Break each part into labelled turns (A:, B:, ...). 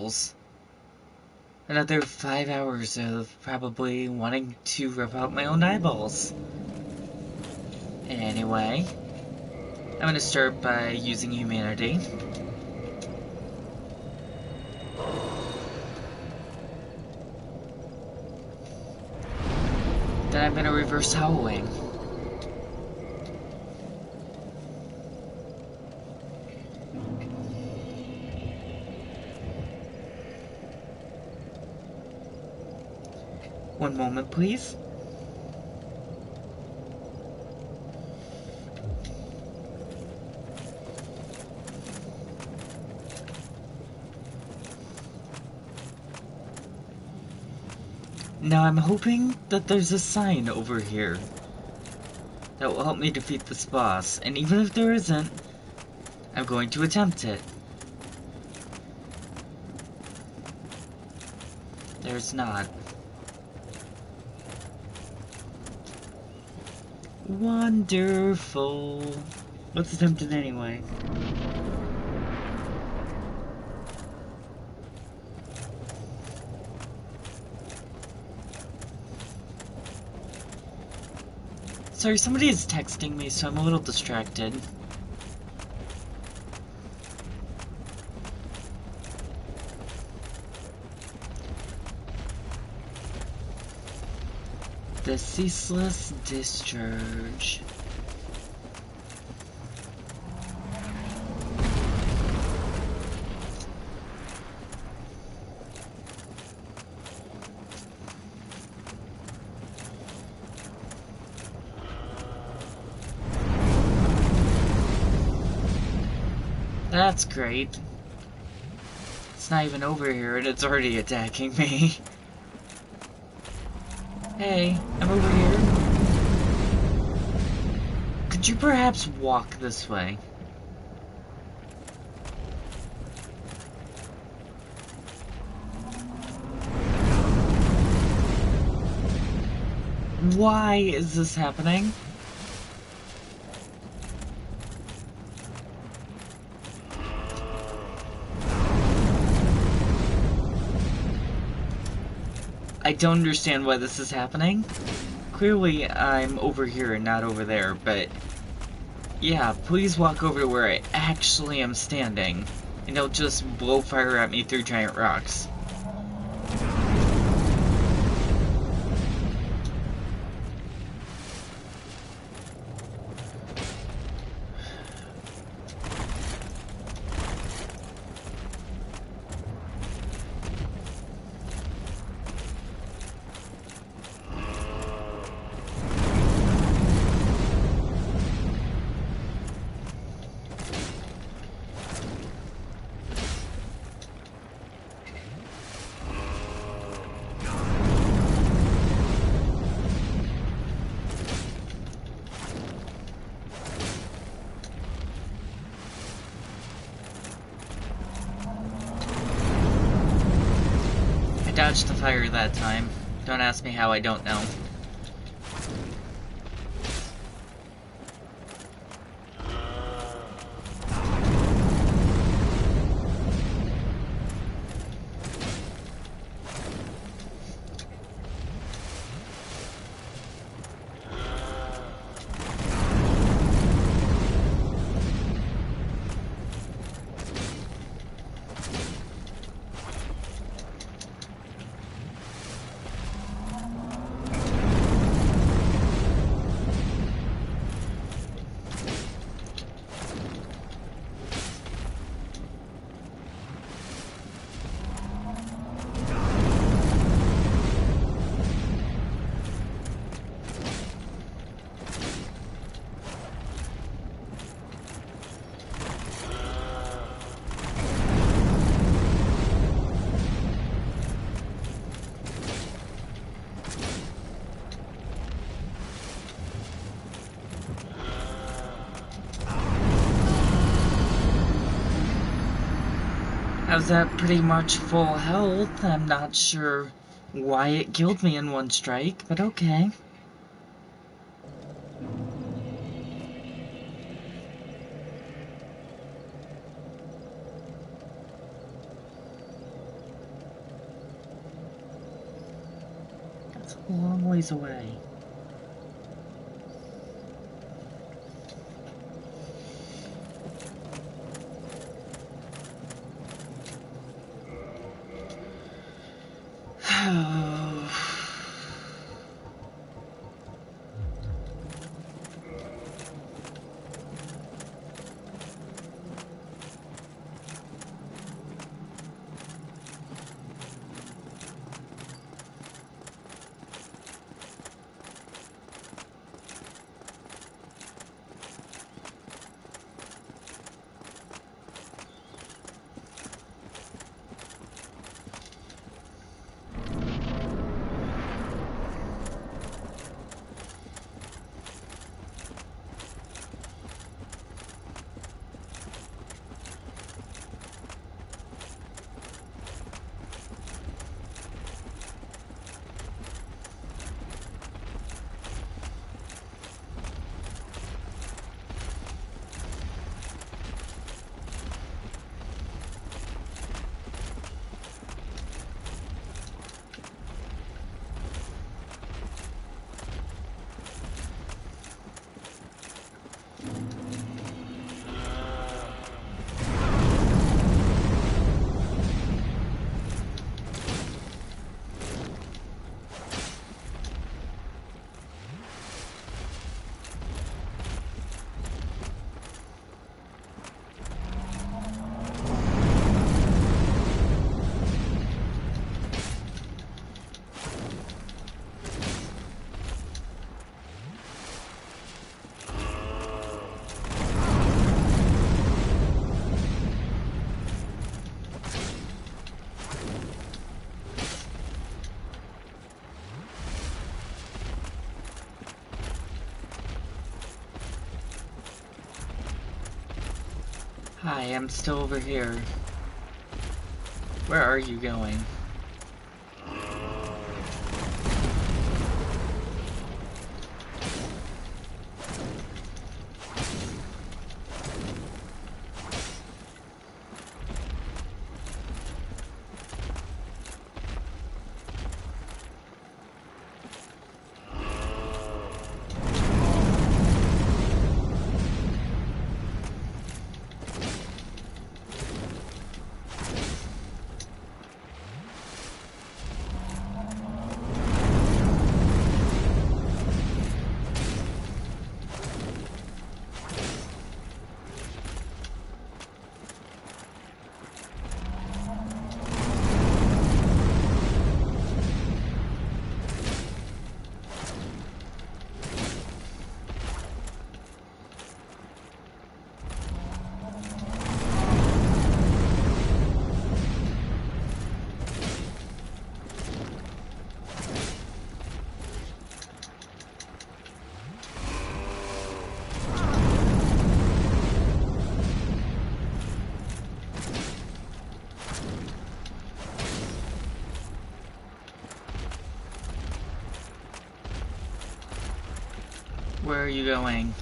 A: eyeballs. Another 5 hours of probably wanting to rip out my own eyeballs. Anyway, I'm gonna start by using humanity. Then I'm gonna reverse howling. One moment, please. Now I'm hoping that there's a sign over here that will help me defeat this boss, and even if there isn't, I'm going to attempt it. There's not. Wonderful. Let's attempt it anyway. Sorry, somebody is texting me, so I'm a little distracted. The ceaseless discharge. That's great. It's not even over here and it's already attacking me. Hey, I'm over here. Could you perhaps walk this way? Why is this happening? I don't understand why this is happening. Clearly, I'm over here and not over there, but yeah, please walk over to where I actually am standing, and don't just blow fire at me through giant rocks. Dodged the fire that time. Don't ask me how, I don't know. I was at pretty much full health. I'm not sure why it killed me in one strike, but okay. a long ways away. Hi, I'm still over here. Where are you going? Where are you going?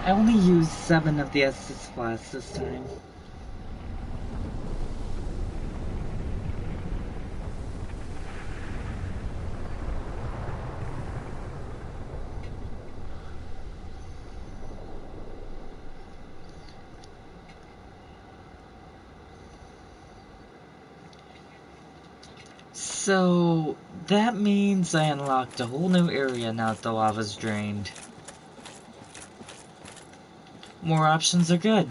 A: I only used 7 of the Estus flasks this time. So, that means I unlocked a whole new area now that the lava's drained. More options are good.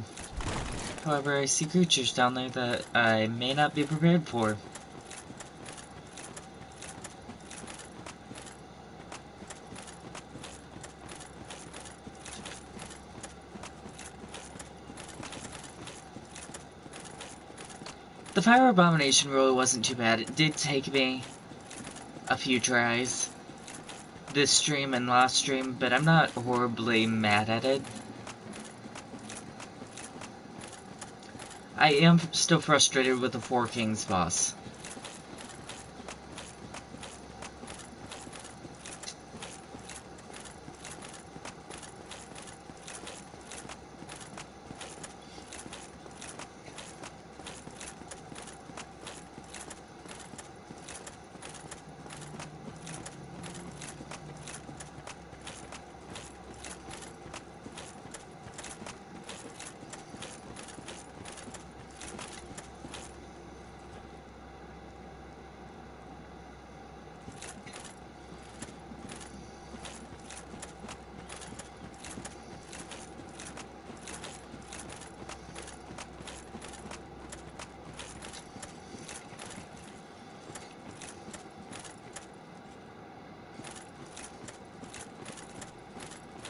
A: However, I see creatures down there that I may not be prepared for. The fire abomination really wasn't too bad. It did take me a few tries this stream and last stream, but I'm not horribly mad at it. I am still frustrated with the Four Kings boss.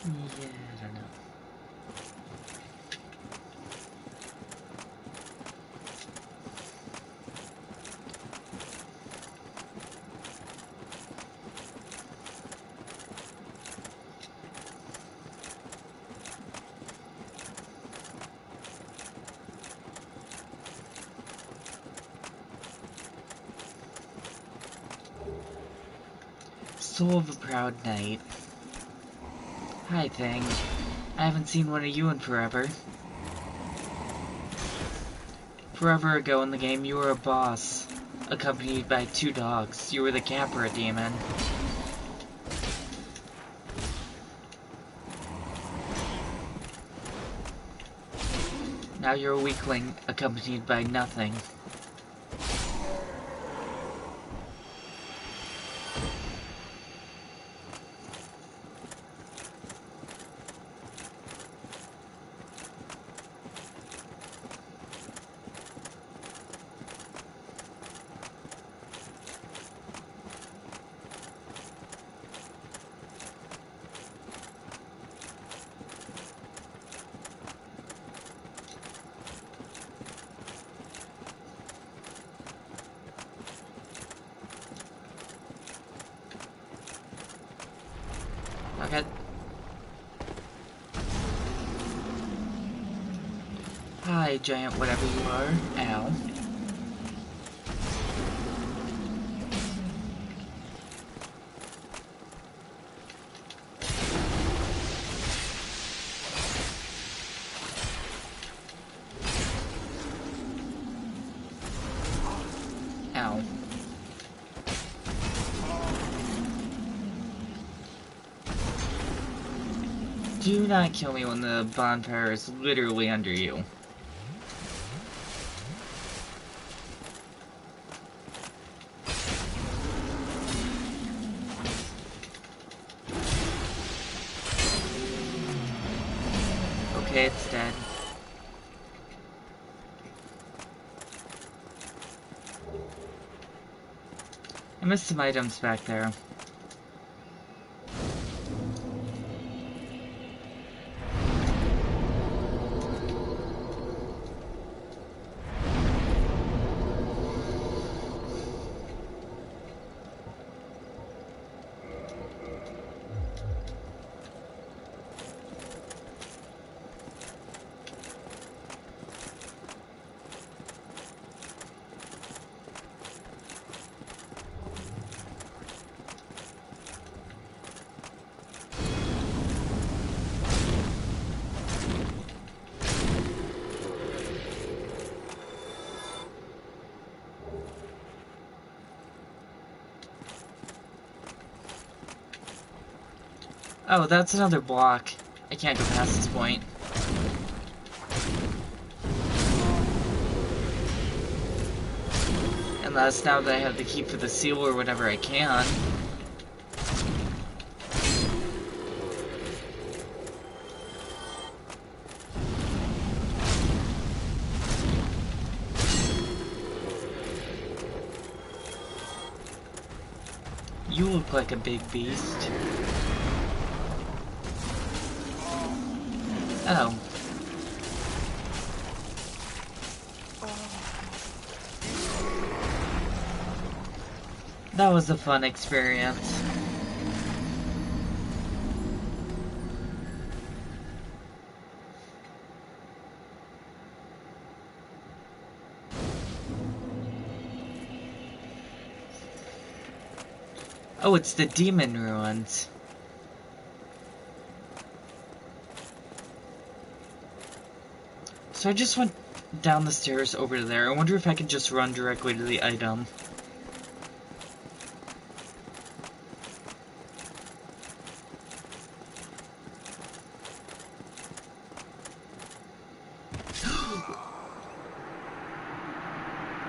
A: Yeah, I don't know. Soul of a Proud Knight. Hi, thing. I haven't seen one of you in forever. Forever ago in the game, you were a boss, accompanied by 2 dogs. You were the Capra demon. Now you're a weakling, accompanied by nothing. Okay. Hi, giant whatever you are. Ow. Ow. Do not kill me when the bonfire is literally under you. Okay, it's dead. I missed some items back there. Oh, that's another block. I can't go past this point. Unless now that I have the key for the seal or whatever I can. You look like a big beast. Oh. That was a fun experience. Oh, it's the demon ruins. So I just went down the stairs over there. I wonder if I could just run directly to the item.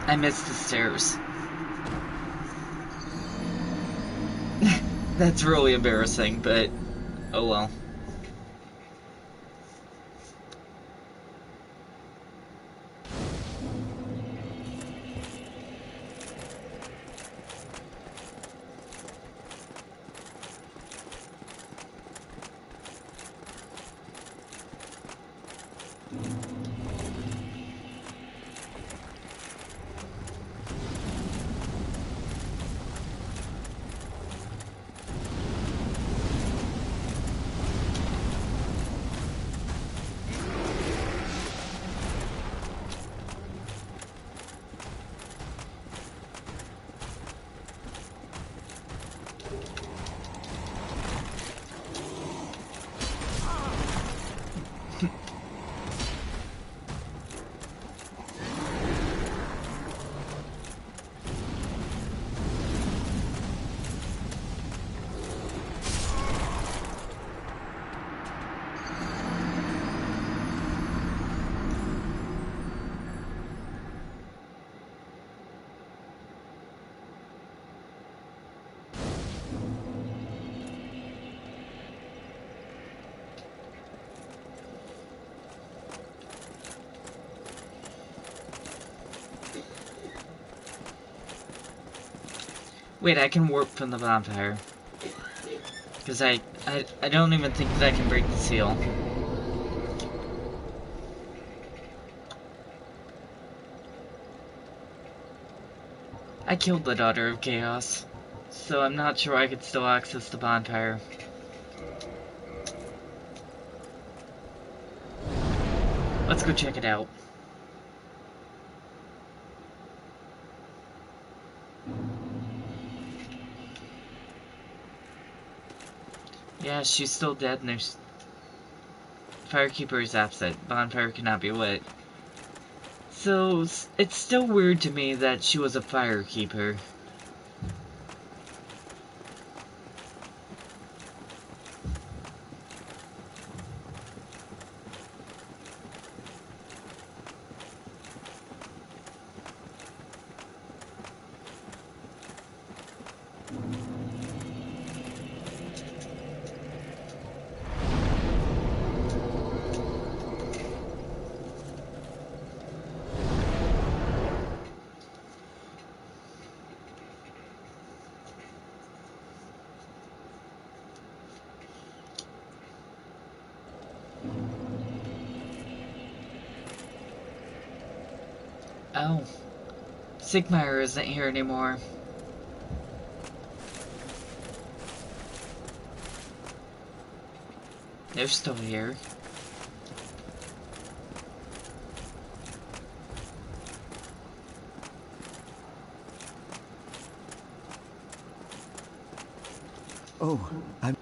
A: I missed the stairs. That's really embarrassing, but oh well. Wait, I can warp from the bonfire. Because I don't even think that I can break the seal. I killed the Daughter of Chaos, so I'm not sure I could still access the bonfire. Let's go check it out. Yeah, she's still dead and there's... Firekeeper is absent. Bonfire cannot be lit. So, it's still weird to me that she was a firekeeper. Oh. Sigmire isn't here anymore. They're still here.
B: Oh, I'm...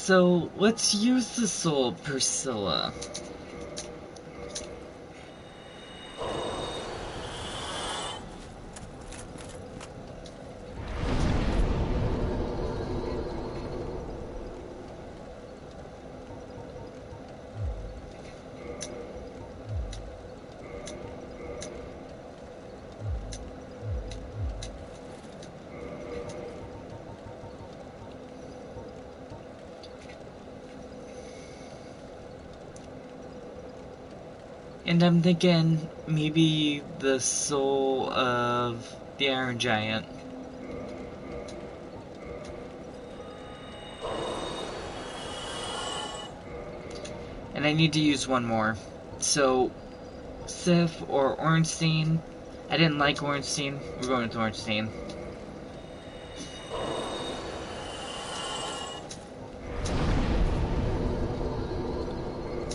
A: So, let's use the soul of Priscilla. And I'm thinking maybe the soul of the Iron Giant. And I need to use one more. So, Sif or Ornstein. I didn't like Ornstein. We're going with Ornstein.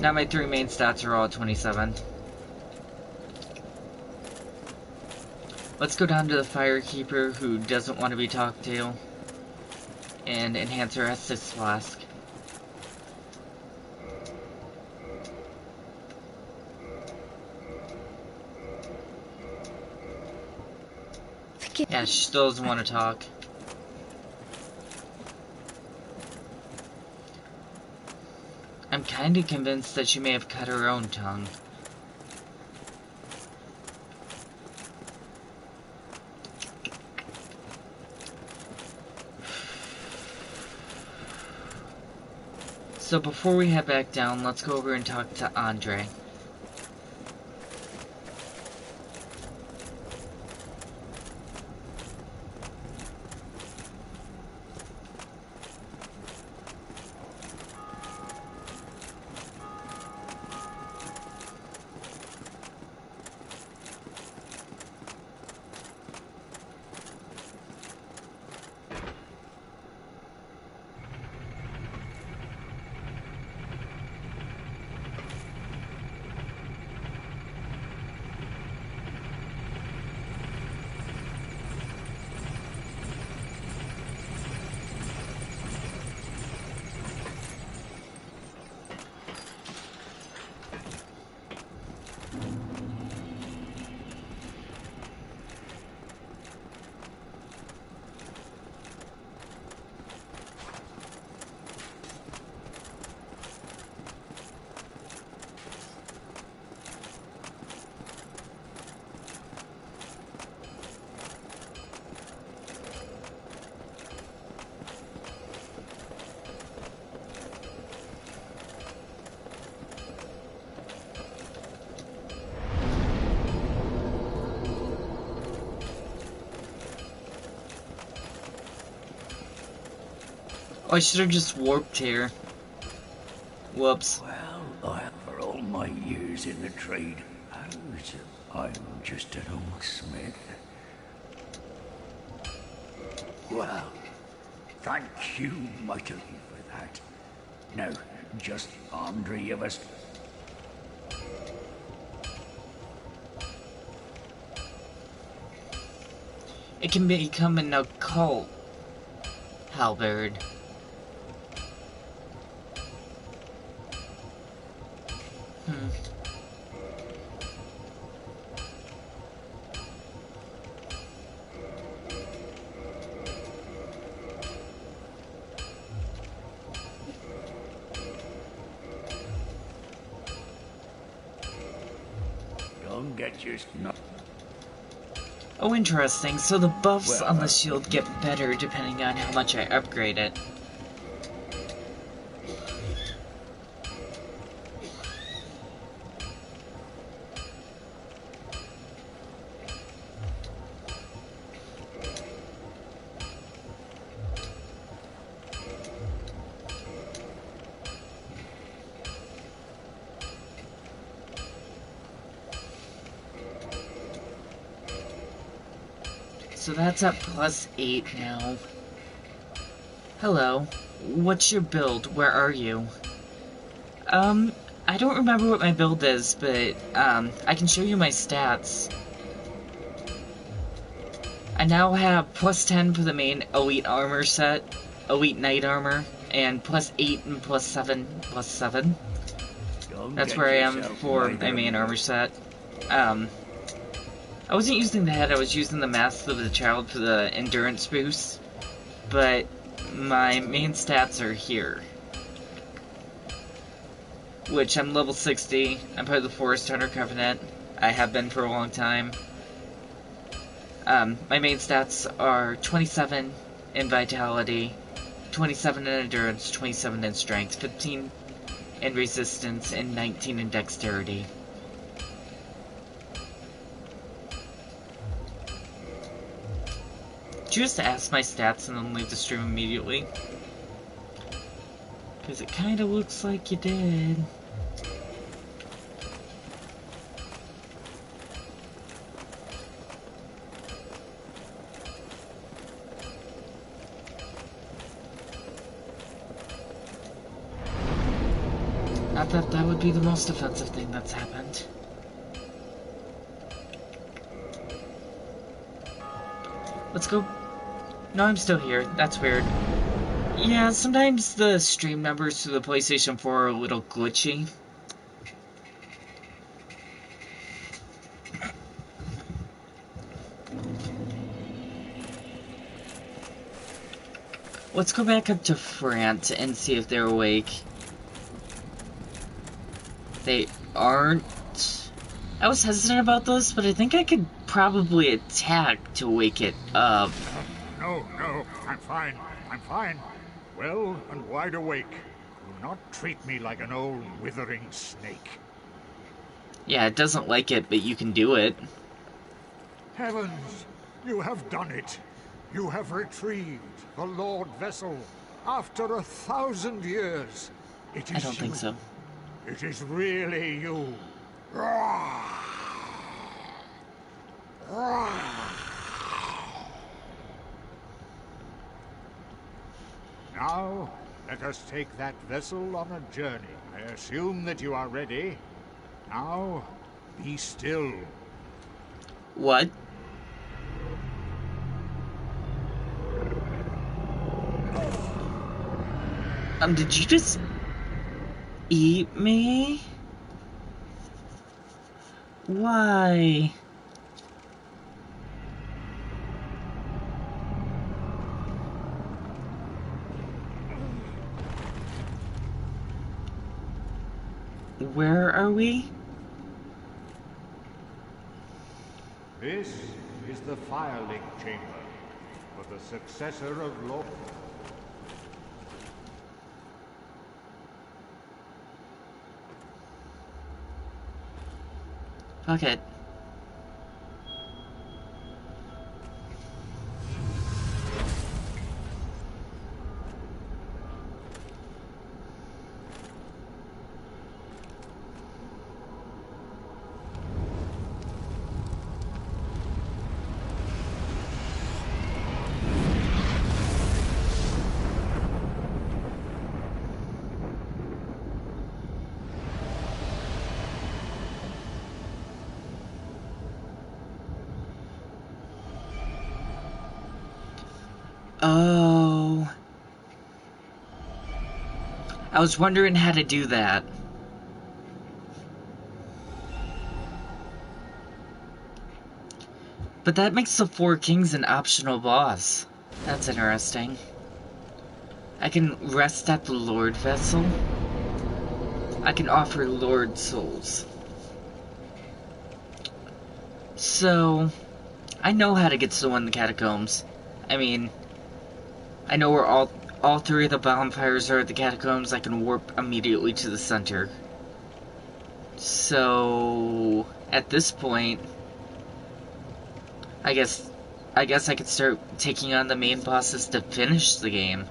A: Now my 3 main stats are all at 27. Let's go down to the Firekeeper who doesn't want to be talked to. And enhance her Estus Flask. Yeah, she still doesn't want to talk. I'm kinda convinced that she may have cut her own tongue. So before we head back down, let's go over and talk to Andre. Oh, I should have just warped here. Whoops.
C: Well, for all my years in the trade, I'm just an old smith. Well, thank you mightily for that. Now, just Andre of us.
A: It can become an occult halberd.
C: Don't get your snuff.
A: Oh, interesting. So the buffs on the shield get better depending on how much I upgrade it. So that's at +8 now. Hello. What's your build? Where are you? I don't remember what my build is, but, I can show you my stats. I now have +10 for the main Elite Armor set, Elite Knight Armor, and +8 and +7, +7.
C: Don't
A: That's
C: get
A: where I am
C: yourself
A: for
C: neither
A: my
C: of
A: main
C: you.
A: armor set. I wasn't using the head, I was using the Mask of the Child for the endurance boost, but my main stats are here. Which I'm level 60, I'm part of the Forest Hunter Covenant, I have been for a long time. My main stats are 27 in Vitality, 27 in Endurance, 27 in Strength, 15 in Resistance, and 19 in Dexterity. Did you just ask my stats and then leave the stream immediately? Because it kinda looks like you did. Not that that would be the most offensive thing that's happened. Let's go. No, I'm still here. That's weird. Yeah, sometimes the stream numbers to the PlayStation 4 are a little glitchy. Let's go back up to France and see if they're awake. They aren't. I was hesitant about this, but I think I could probably attack to wake it up.
D: No, I'm fine. I'm fine. Well and wide awake. Do not treat me like an old withering snake.
A: Yeah, it doesn't like it, but you can do it.
D: Heavens, you have done it. You have retrieved the Lord Vessel after 1,000 years. It is
A: I don't think
D: you.
A: so.
D: It is really you. Now, let us take that vessel on a journey. I assume that you are ready. Now, be still.
A: What? Did you just eat me? Why? Where are we?
D: This is the Firelink Chamber for the successor of Lord...
A: Fuck it. Oh. I was wondering how to do that. But that makes the Four Kings an optional boss. That's interesting. I can rest at the Lord Vessel. I can offer Lord Souls. So, I know how to get to the one in the catacombs. I mean, I know where all three of the bonfires are at the catacombs. I can warp immediately to the center. So, at this point, I guess I could start taking on the main bosses to finish the game.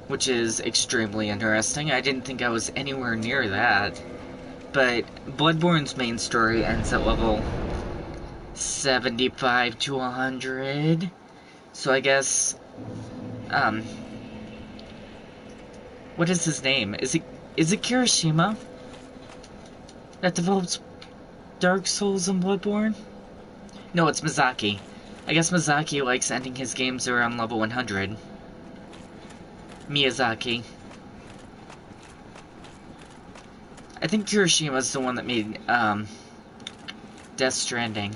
A: Which is extremely interesting. I didn't think I was anywhere near that. But Bloodborne's main story ends at level 75 to 100. So I guess, what is his name? Is it Kirishima that develops Dark Souls and Bloodborne? No, it's Mizaki. I guess Mizaki likes ending his games around level 100. Miyazaki. I think Kirishama's the one that made, Death Stranding.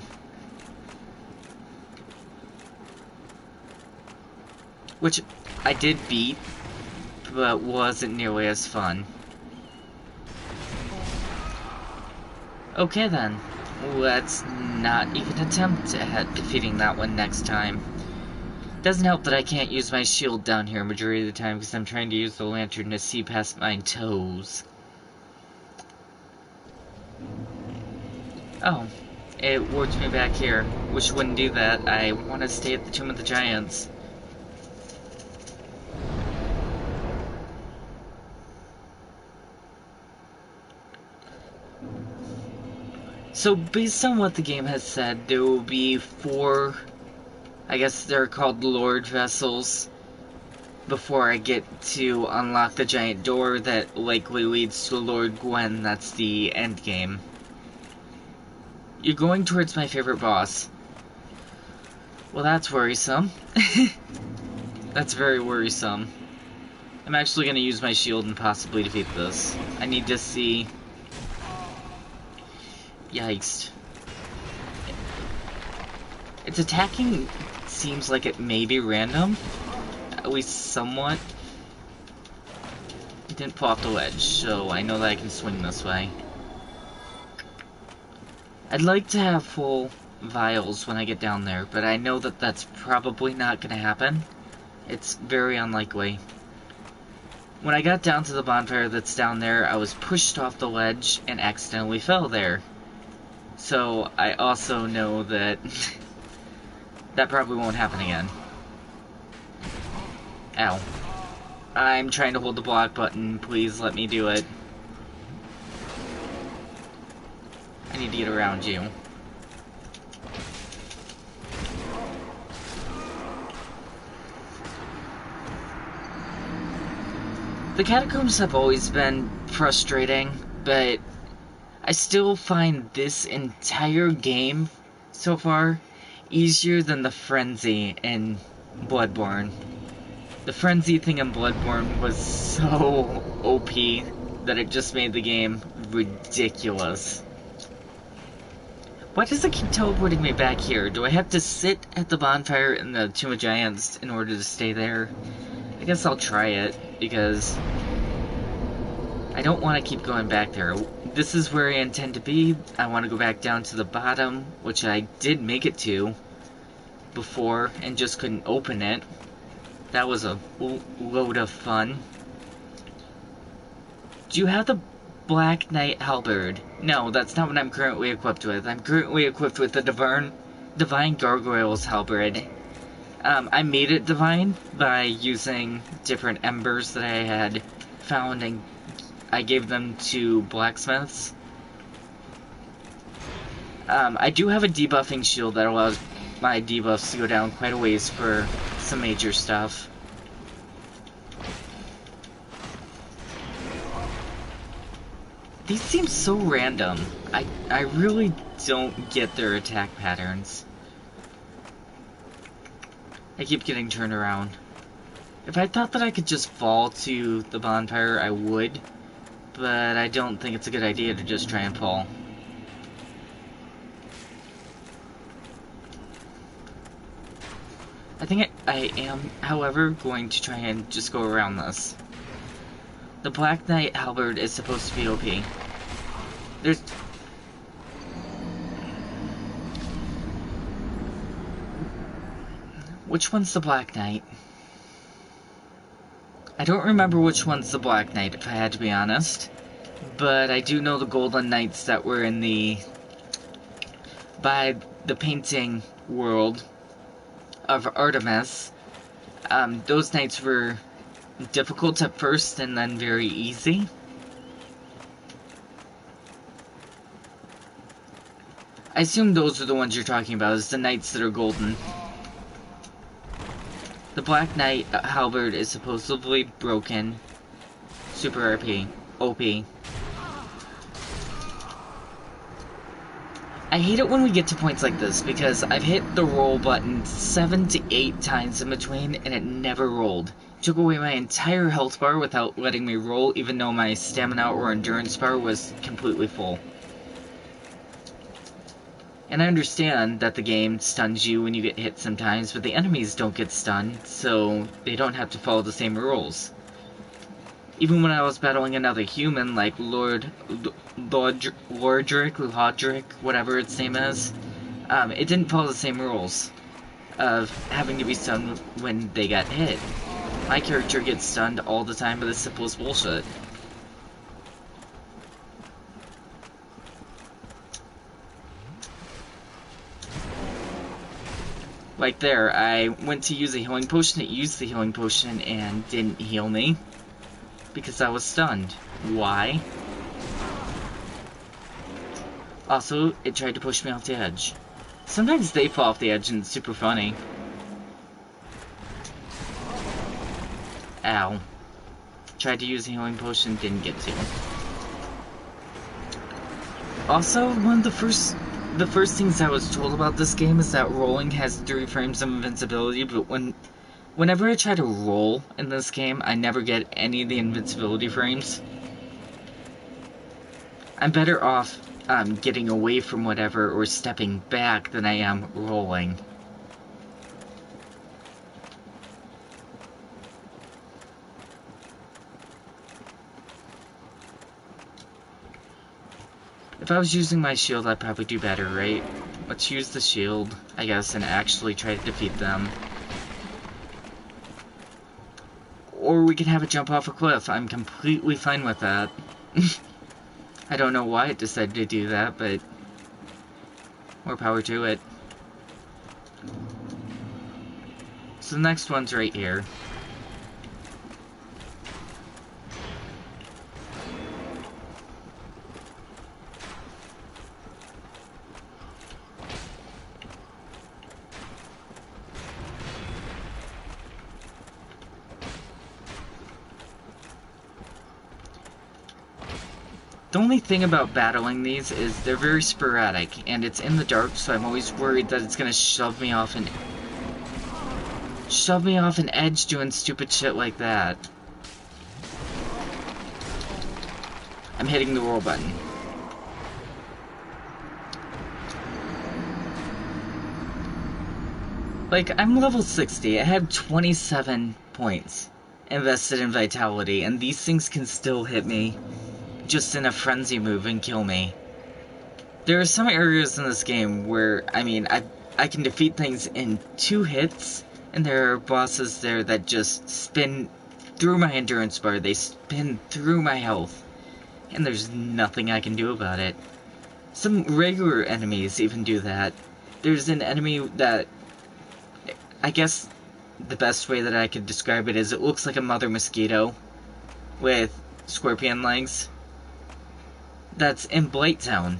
A: Which I did beat, but wasn't nearly as fun. Okay then, let's not even attempt at defeating that one next time. Doesn't help that I can't use my shield down here majority of the time because I'm trying to use the lantern to see past my toes. Oh, it warped me back here, which wouldn't do that. I want to stay at the Tomb of the Giants. So, based on what the game has said, there will be 4, I guess they're called Lord Vessels, before I get to unlock the giant door that likely leads to Lord Gwen. That's the end game. You're going towards my favorite boss. Well, that's worrisome. That's very worrisome. I'm actually going to use my shield and possibly defeat this. I need to see... Yikes. Its attacking seems like it may be random. At least somewhat. It didn't fall off the ledge, so I know that I can swing this way. I'd like to have full vials when I get down there, but I know that that's probably not going to happen. It's very unlikely. When I got down to the bonfire that's down there, I was pushed off the ledge and accidentally fell there. So, I also know that that probably won't happen again. Ow. I'm trying to hold the block button. Please let me do it. I need to get around you. The catacombs have always been frustrating, but I still find this entire game so far easier than the frenzy in Bloodborne. The frenzy thing in Bloodborne was so OP that it just made the game ridiculous. Why does it keep teleporting me back here? Do I have to sit at the bonfire in the Tomb of Giants in order to stay there? I guess I'll try it, because I don't want to keep going back there. This is where I intend to be. I want to go back down to the bottom, which I did make it to before and just couldn't open it. That was a load of fun. Do you have the Black Knight Halberd? No, that's not what I'm currently equipped with. I'm currently equipped with the Divine Gargoyles Halberd. I made it divine by using different embers that I had found, and I gave them to blacksmiths. I do have a debuffing shield that allows my debuffs to go down quite a ways for some major stuff. These seem so random. I really don't get their attack patterns. I keep getting turned around. If I thought that I could just fall to the bonfire, I would. But I don't think it's a good idea to just try and fall. I think I am, however, going to try and just go around this. The Black Knight Halberd is supposed to be OP. There's... Which one's the Black Knight? I don't remember which one's the Black Knight, if I had to be honest. But I do know the Golden Knights that were in the... by the painting world of Artemis. Those knights were difficult at first and then very easy. I assume those are the ones you're talking about, is the knights that are golden. The Black Knight Halberd is supposedly broken. Super OP. I hate it when we get to points like this, because I've hit the roll button 7 to 8 times in between, and it never rolled. took away my entire health bar without letting me roll, even though my stamina or endurance bar was completely full. And I understand that the game stuns you when you get hit sometimes, but the enemies don't get stunned, so they don't have to follow the same rules. Even when I was battling another human, like Lodric, whatever its name is, it didn't follow the same rules of having to be stunned when they got hit. My character gets stunned all the time by the simplest bullshit. Like there, I went to use a healing potion, it used the healing potion and didn't heal me. Because I was stunned. Why? Also, it tried to push me off the edge. Sometimes they fall off the edge and it's super funny. Ow. Tried to use a healing potion, didn't get to. Also, one of the first things I was told about this game is that rolling has 3 frames of invincibility, but whenever I try to roll in this game, I never get any of the invincibility frames. I'm better off getting away from whatever or stepping back than I am rolling. If I was using my shield, I'd probably do better, right? Let's use the shield, I guess, and actually try to defeat them. Or we can have it jump off a cliff. I'm completely fine with that. I don't know why it decided to do that, but more power to it. So the next one's right here. The only thing about battling these is they're very sporadic, and it's in the dark, so I'm always worried that it's gonna shove me off an edge doing stupid shit like that. I'm hitting the roll button. Like, I'm level 60, I have 27 points invested in vitality, and these things can still hit me just in a frenzy move and kill me. There are some areas in this game where, I mean, I can defeat things in 2 hits, and there are bosses there that just spin through my endurance bar, they spin through my health, and there's nothing I can do about it. Some regular enemies even do that. There's an enemy that, I guess the best way that I could describe it is it looks like a mother mosquito with scorpion legs. That's in Blighttown.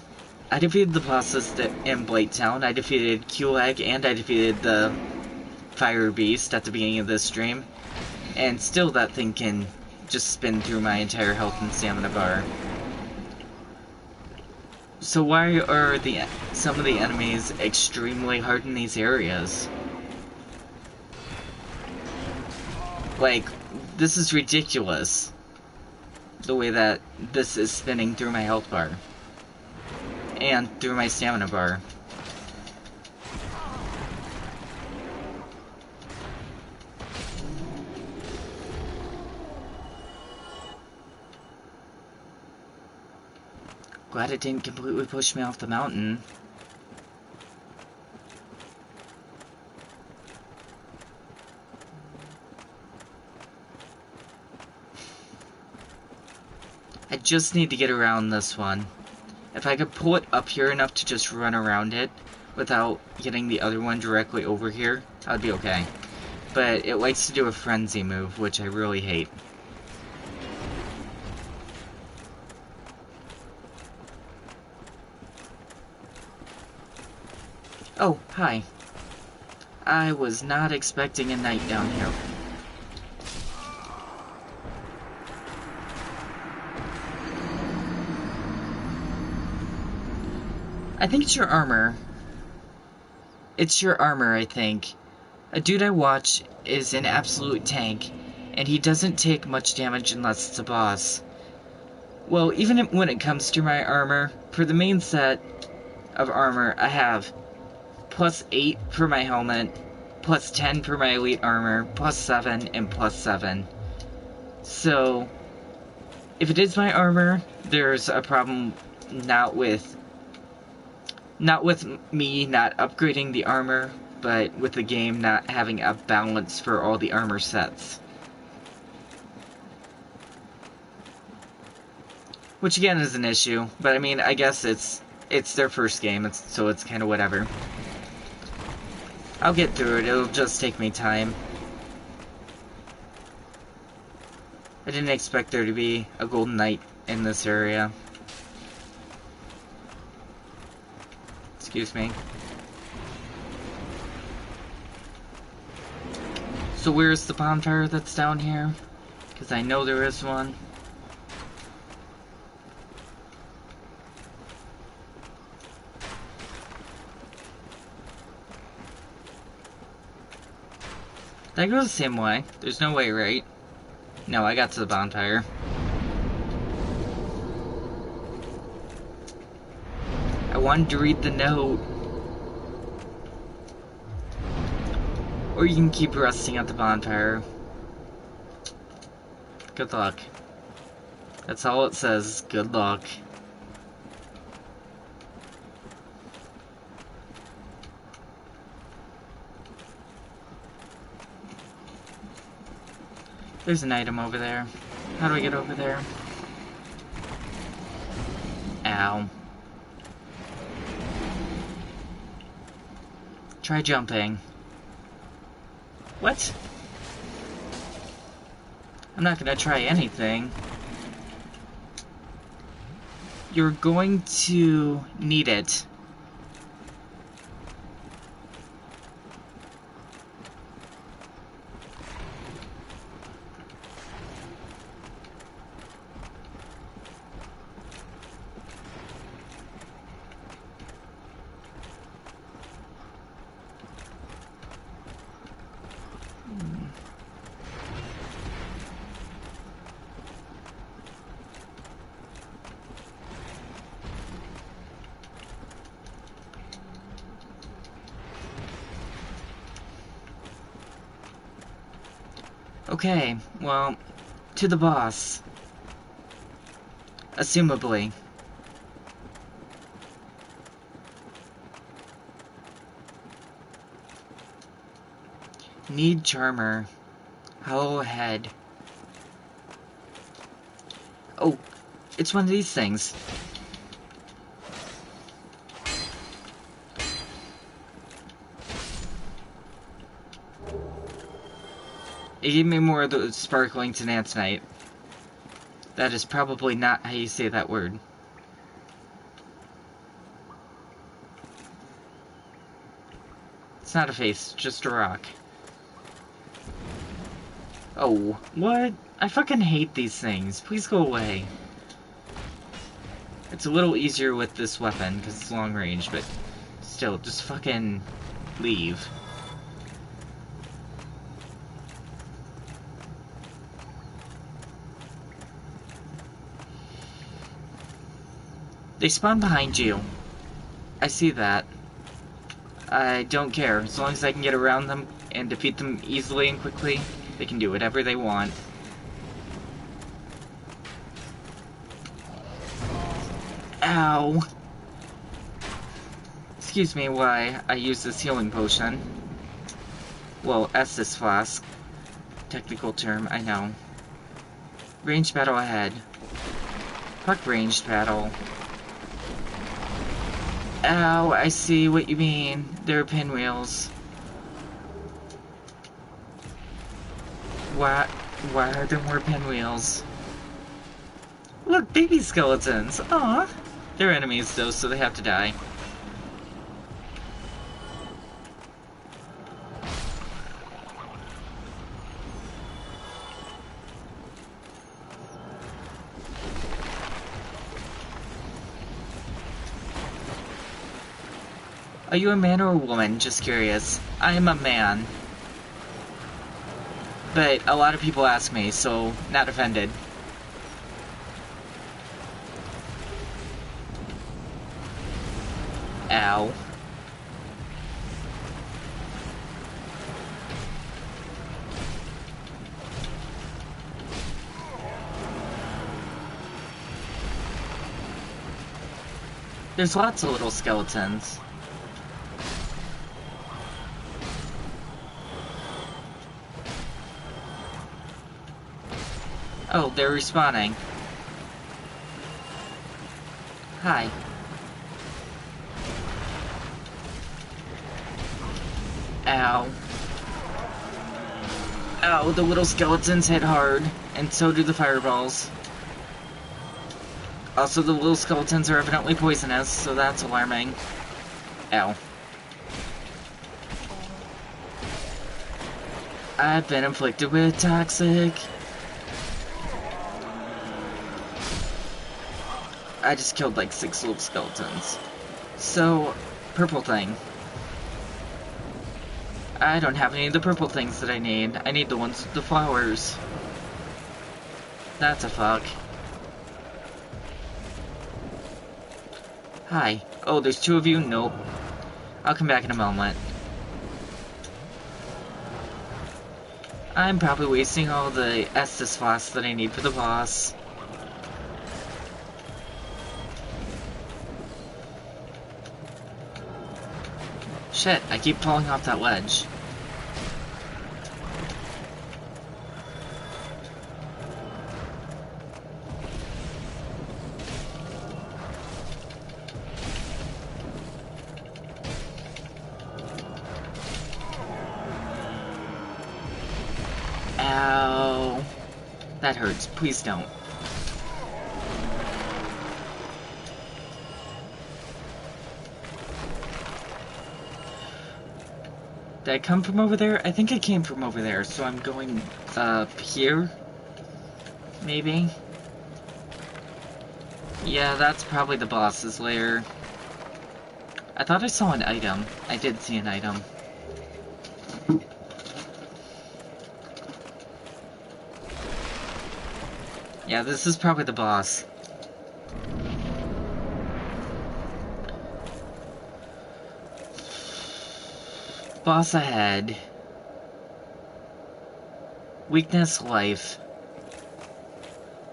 A: I defeated the bosses in Blighttown. I defeated Kulag and I defeated the Fire Beast at the beginning of this stream. And still that thing can just spin through my entire health and stamina bar. So why are some of the enemies extremely hard in these areas? Like, this is ridiculous. The way that this is spinning through my health bar. And through my stamina bar. Glad it didn't completely push me off the mountain. I just need to get around this one. If I could pull it up here enough to just run around it without getting the other one directly over here, that would be okay. But it likes to do a frenzy move, which I really hate. Oh, hi. I was not expecting a knight down here. I think it's your armor. It's your armor, I think. A dude I watch is an absolute tank, And he doesn't take much damage unless it's a boss. Well, even when it comes to my armor, for the main set of armor, I have +8 for my helmet, +10 for my elite armor, +7, and +7. So, if it is my armor, there's a problem not with me not upgrading the armor, but with the game not having a balance for all the armor sets. Which again is an issue, but I mean, I guess it's their first game, so it's kind of whatever. I'll get through it, it'll just take me time. I didn't expect there to be a golden knight in this area. Excuse me. So where's the bonfire that's down here? Because I know there is one. Did I go the same way? There's no way, right? No, I got to the bonfire. I wanted to read the note. Or you can keep resting at the bonfire. Good luck. That's all it says. Good luck. There's an item over there. How do I get over there? Ow. Try jumping. What? I'm not gonna try anything. You're going to need it. Okay, well, to the boss. Assumably. Need Charmer. Hollow Head. Oh, it's one of these things. It gave me more of the sparkling Tenantinite. That is probably not how you say that word. It's not a face, just a rock. Oh, what? I fucking hate these things. Please go away. It's a little easier with this weapon, because it's long range, but still, just fucking leave. They spawn behind you. I see that. I don't care. As long as I can get around them and defeat them easily and quickly, they can do whatever they want. Ow. Excuse me why I use this healing potion. Well, Estus Flask. Technical term, I know. Ranged battle ahead. Fuck ranged battle. Ow, I see what you mean. They're pinwheels. Why are there more pinwheels? Look, baby skeletons. Aw. They're enemies though, so they have to die. Are you a man or a woman? Just curious. I am a man. But a lot of people ask me, so not offended. Ow. There's lots of little skeletons. Oh, they're respawning. Hi. Ow. Ow, the little skeletons hit hard, and so do the fireballs. Also, the little skeletons are evidently poisonous, so that's alarming. Ow. I've been inflicted with toxic. I just killed like 6 little skeletons. So, purple thing. I don't have any of the purple things that I need. I need the ones with the flowers. That's a fuck. Hi. Oh, there's 2 of you? Nope. I'll come back in a moment. I'm probably wasting all the Estus Floss that I need for the boss. Shit, I keep falling off that ledge. Ow. That hurts. Please don't. Did I come from over there? I think I came from over there, so I'm going up here? Maybe? Yeah, that's probably the boss's lair. I thought I saw an item. I did see an item. Yeah, this is probably the boss. Boss ahead. Weakness, life.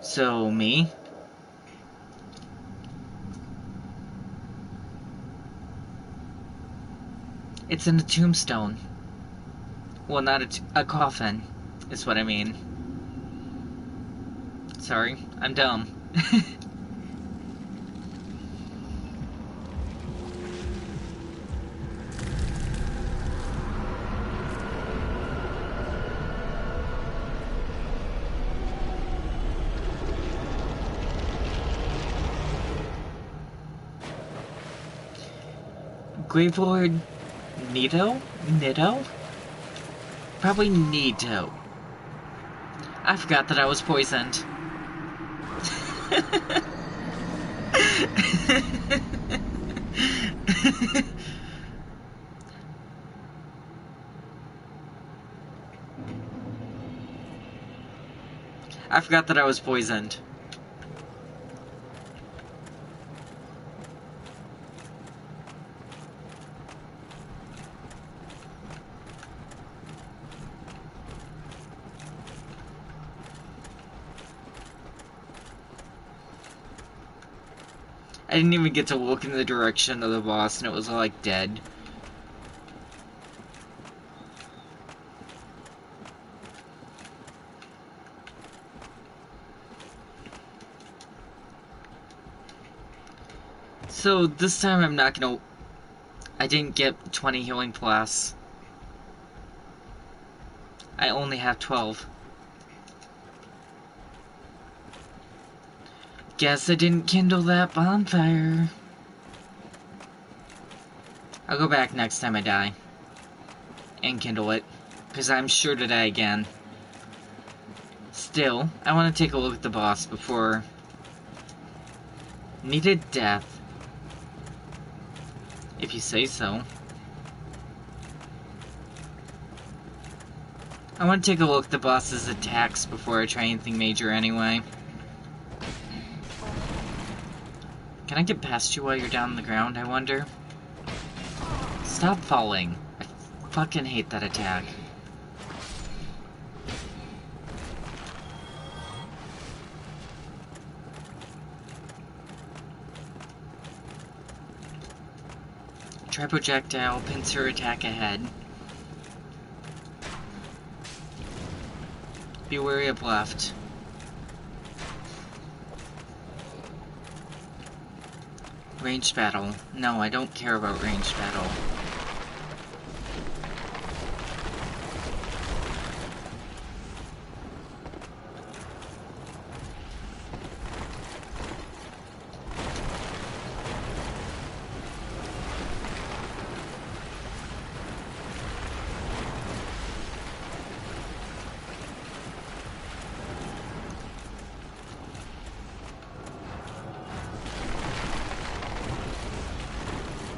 A: So, me? It's in a tombstone. Well, not a coffin, is what I mean. Sorry, I'm dumb. Gravelord Nito? Nito? Probably Nito. I forgot that I was poisoned. I forgot that I was poisoned. I didn't even get to look in the direction of the boss, and it was like dead. So this time I'm not gonna... I didn't get 20 healing plus. I only have 12. Guess I didn't kindle that bonfire. I'll go back next time I die. And kindle it. Because I'm sure to die again. Still, I want to take a look at the boss before... Needed death. If you say so. I want to take a look at the boss's attacks before I try anything major anyway. Can I get past you while you're down on the ground, I wonder? Stop falling. I fucking hate that attack. Try projectile, pincer attack ahead. Be wary of left. Ranged battle. No, I don't care about ranged battle.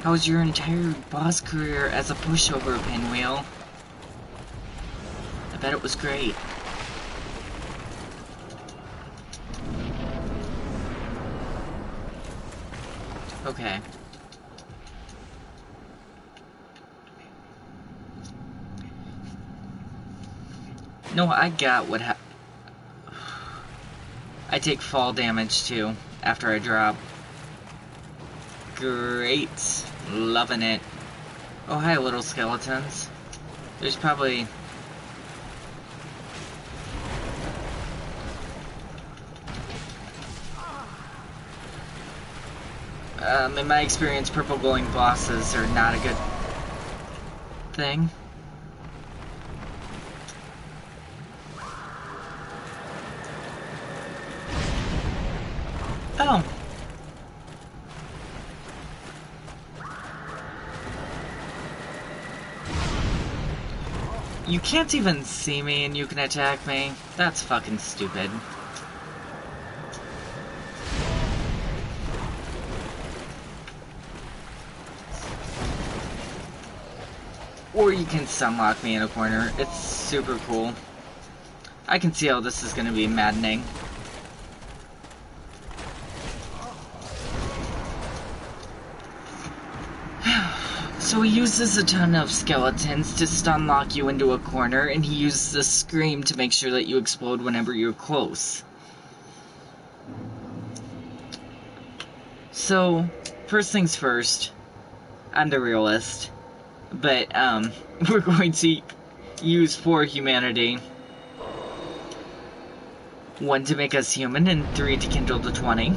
A: How was your entire boss career as a pushover, Pinwheel? I bet it was great. Okay. No, I got what I take fall damage too, after I drop. Great. Loving it. Oh, hi, little skeletons. There's probably... in my experience, purple glowing bosses are not a good thing. Oh. You can't even see me and you can attack me? That's fucking stupid. Or you can sunlock me in a corner. It's super cool. I can see how this is going to be maddening. So he uses a ton of skeletons to stun-lock you into a corner, and he uses a scream to make sure that you explode whenever you're close. So, first things first, I'm the realist, but, we're going to use 4 humanity. 1 to make us human, and 3 to kindle the 20.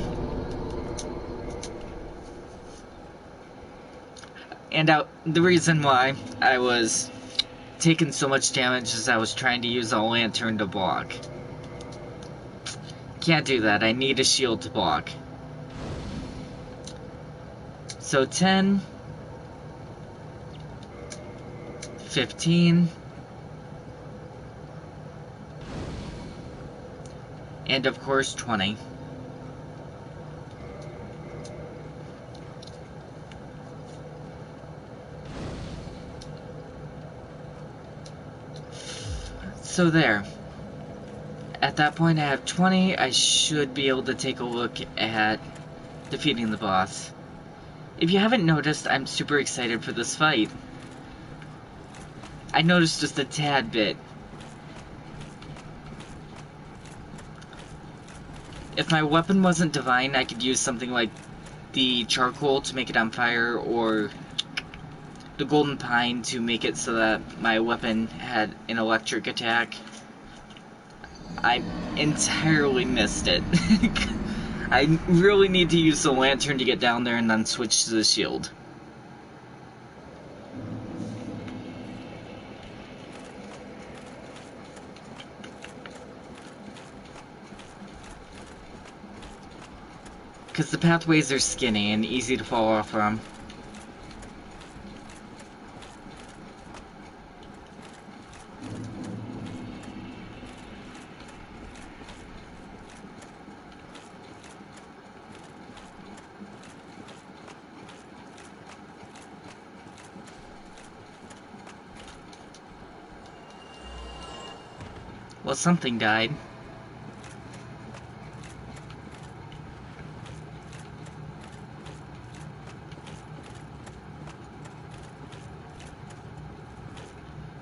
A: And the reason why I was taking so much damage is I was trying to use a lantern to block. Can't do that, I need a shield to block. So 10, 15, and of course 20. So there. At that point I have 20, I should be able to take a look at defeating the boss. If you haven't noticed, I'm super excited for this fight. I noticed just a tad bit. If my weapon wasn't divine, I could use something like the charcoal to make it on fire, or the golden pine to make it so that my weapon had an electric attack. I entirely missed it. I really need to use the lantern to get down there and then switch to the shield. Because the pathways are skinny and easy to fall off from. Well, something died.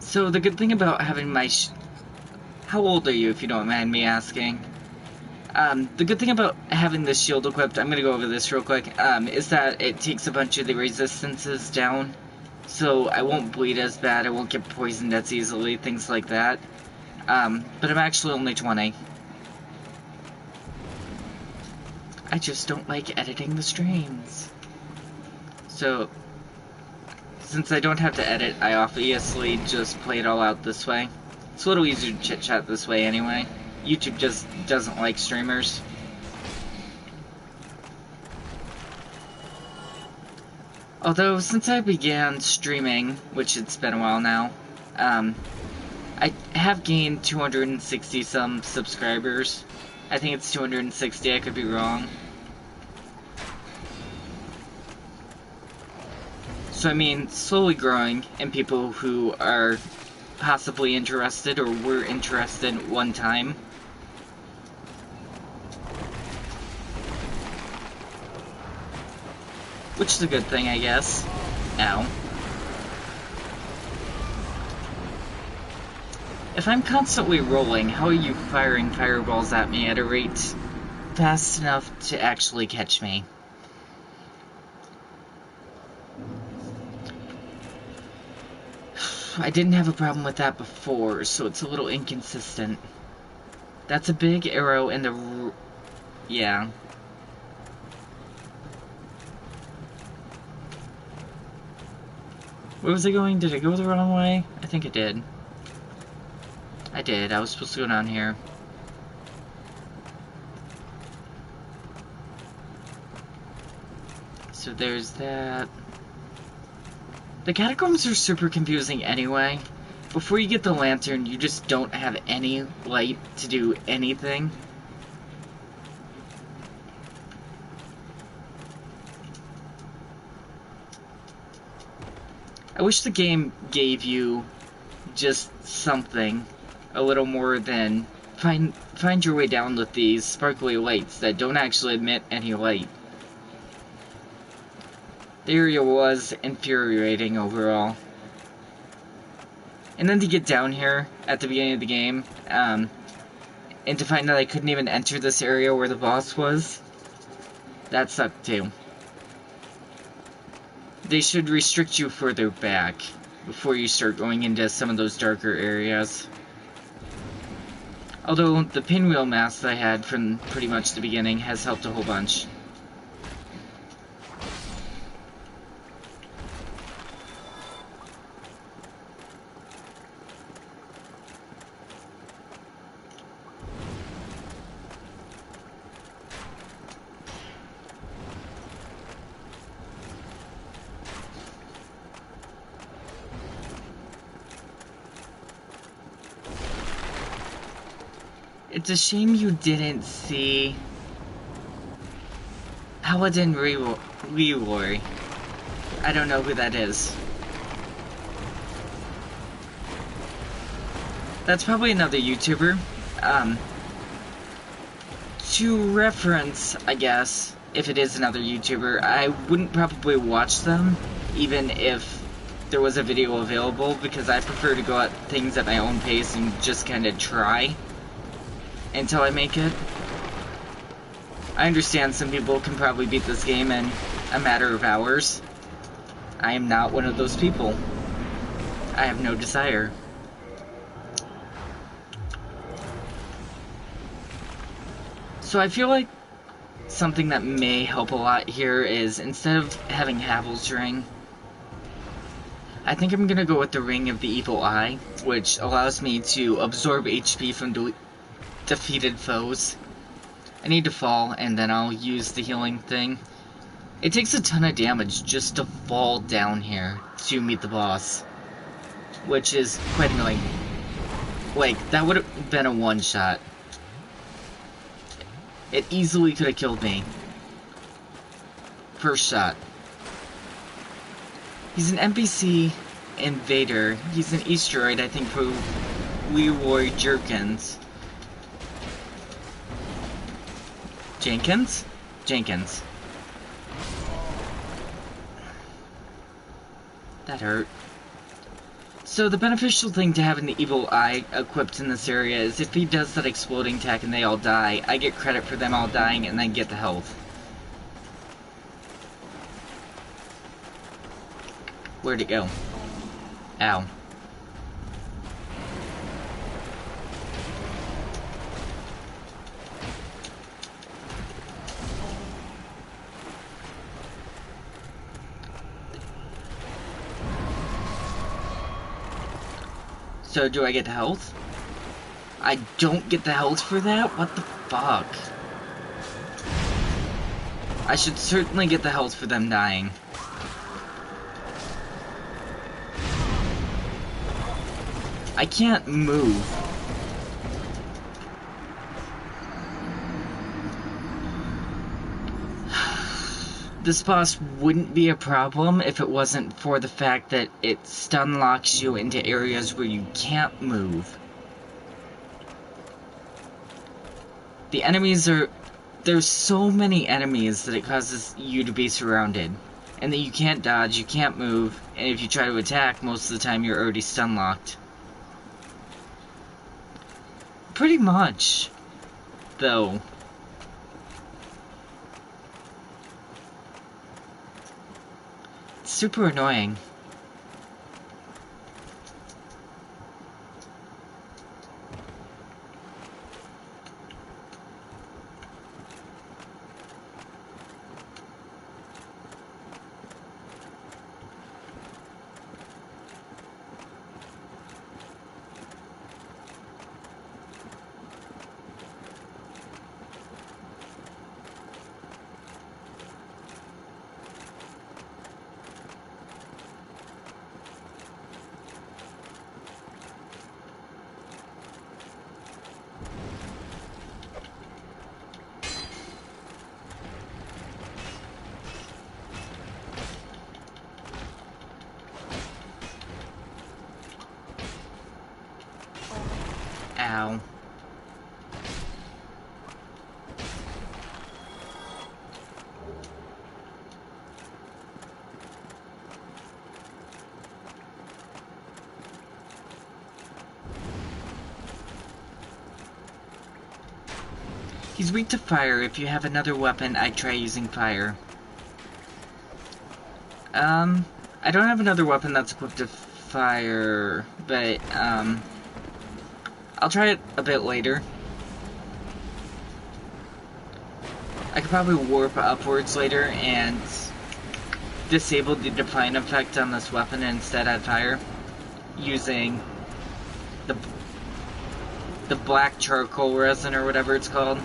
A: So the good thing about having my how old are you, if you don't mind me asking? The good thing about having this shield equipped, I'm gonna go over this real quick, is that it takes a bunch of the resistances down. So I won't bleed as bad, I won't get poisoned as easily, things like that. But I'm actually only 20. I just don't like editing the streams. So, since I don't have to edit, I obviously just play it all out this way. It's a little easier to chit-chat this way anyway. YouTube just doesn't like streamers. Although, since I began streaming, which it's been a while now, I have gained 260 some subscribers. I think it's 260, I could be wrong. So I mean, slowly growing, and people who are possibly interested or were interested at one time. Which is a good thing, I guess. Ow. If I'm constantly rolling, how are you firing fireballs at me at a rate fast enough to actually catch me? I didn't have a problem with that before, so it's a little inconsistent. That's a big arrow in the... yeah. Where was I going? Did I go the wrong way? I think I did. I did. I was supposed to go down here. So there's that. The catacombs are super confusing anyway. Before you get the lantern, you just don't have any light to do anything. I wish the game gave you just something a little more than find your way down with these sparkly lights that don't actually emit any light. The area was infuriating overall. And then to get down here at the beginning of the game, and to find that I couldn't even enter this area where the boss was, that sucked too. They should restrict you further back before you start going into some of those darker areas. Although the pinwheel mask that I had from pretty much the beginning has helped a whole bunch. It's a shame you didn't see Paladin Leroy. I don't know who that is. That's probably another YouTuber. To reference, I guess, if it is another YouTuber, I wouldn't probably watch them, even if there was a video available, because I prefer to go at things at my own pace and just kind of try until I make it. I understand some people can probably beat this game in a matter of hours. I am not one of those people. I have no desire. So I feel like something that may help a lot here is, instead of having Havel's Ring, I think I'm gonna go with the Ring of the Evil Eye, which allows me to absorb HP from defeated foes. I need to fall, and then I'll use the healing thing. It takes a ton of damage just to fall down here to meet the boss, which is quite annoying. Like, that would have been a one-shot. It easily could have killed me. First shot. He's an NPC invader. He's an Easteroid, I think, who Leroy Jerkins. Jenkins? Jenkins. That hurt. So the beneficial thing to having the evil eye equipped in this area is if he does that exploding attack and they all die, I get credit for them all dying and then get the health. Where'd it go? Ow. So, do I get the health? I don't get the health for that? What the fuck? I should certainly get the health for them dying. I can't move. This boss wouldn't be a problem if it wasn't for the fact that it stun locks you into areas where you can't move. The enemies are... There's so many enemies that it causes you to be surrounded. And that you can't dodge, you can't move, and if you try to attack, most of the time you're already stun locked. Pretty much, though. It's super annoying. Ow. He's weak to fire. If you have another weapon, I'd try using fire. I don't have another weapon that's equipped to fire, but, I'll try it a bit later. I could probably warp upwards later and disable the Defiant effect on this weapon and instead add fire using the black charcoal resin or whatever it's called.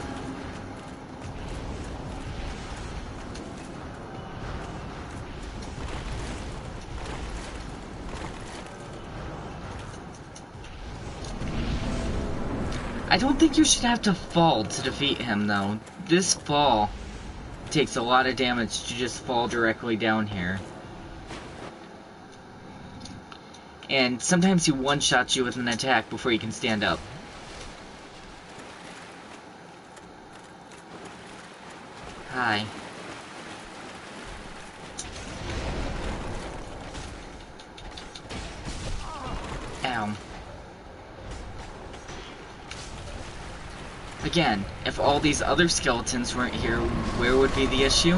A: I don't think you should have to fall to defeat him, though. This fall takes a lot of damage to just fall directly down here. And sometimes he one-shots you with an attack before you can stand up. Hi. Ow. Again, if all these other skeletons weren't here, where would be the issue?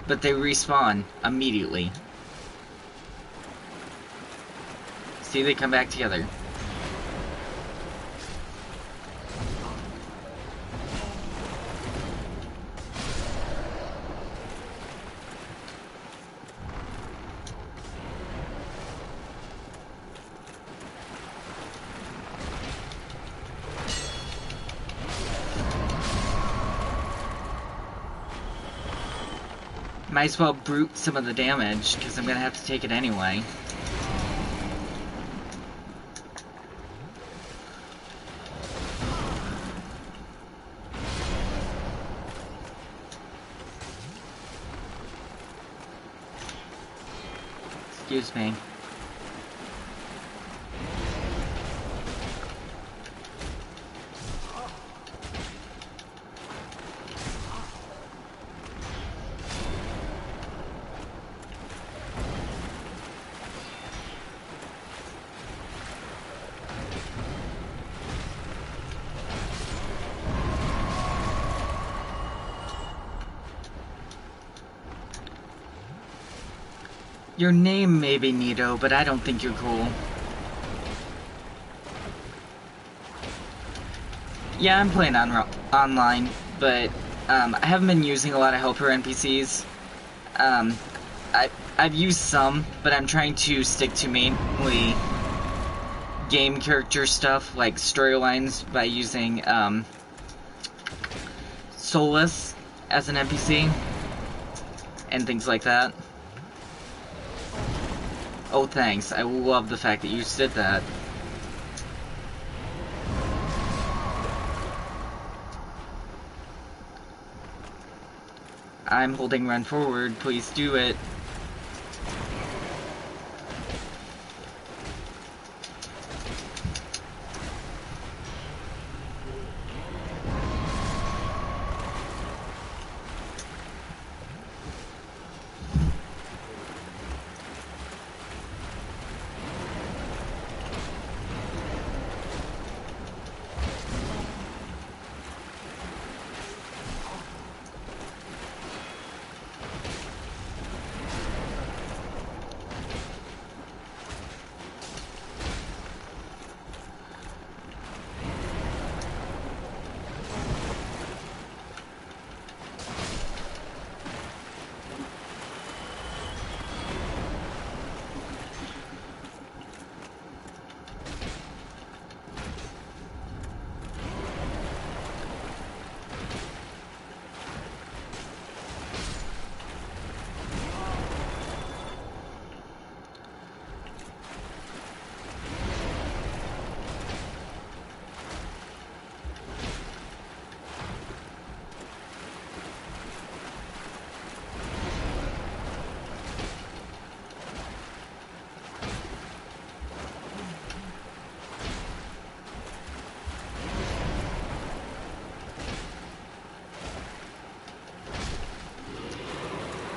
A: But they respawn immediately. See, they come back together. Might as well brute some of the damage, because I'm gonna have to take it anyway. Excuse me. Your name may be Nito, but I don't think you're cool. Yeah, I'm playing online, but I haven't been using a lot of helper NPCs. I've used some, but I'm trying to stick to mainly game character stuff, like storylines, by using Solus as an NPC, and things like that. Oh, thanks. I love the fact that you did that. I'm holding run forward. Please do it.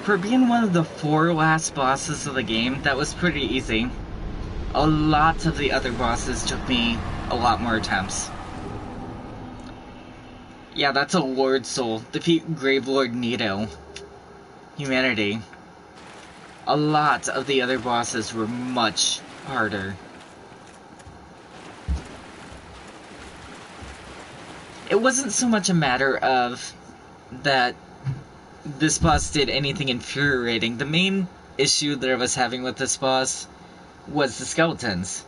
A: For being one of the 4 last bosses of the game, that was pretty easy. A lot of the other bosses took me a lot more attempts. Yeah, that's a Lord Soul. Defeat Gravelord Nito. Humanity. A lot of the other bosses were much harder. It wasn't so much a matter of that this boss did anything infuriating. The main issue that I was having with this boss was the skeletons.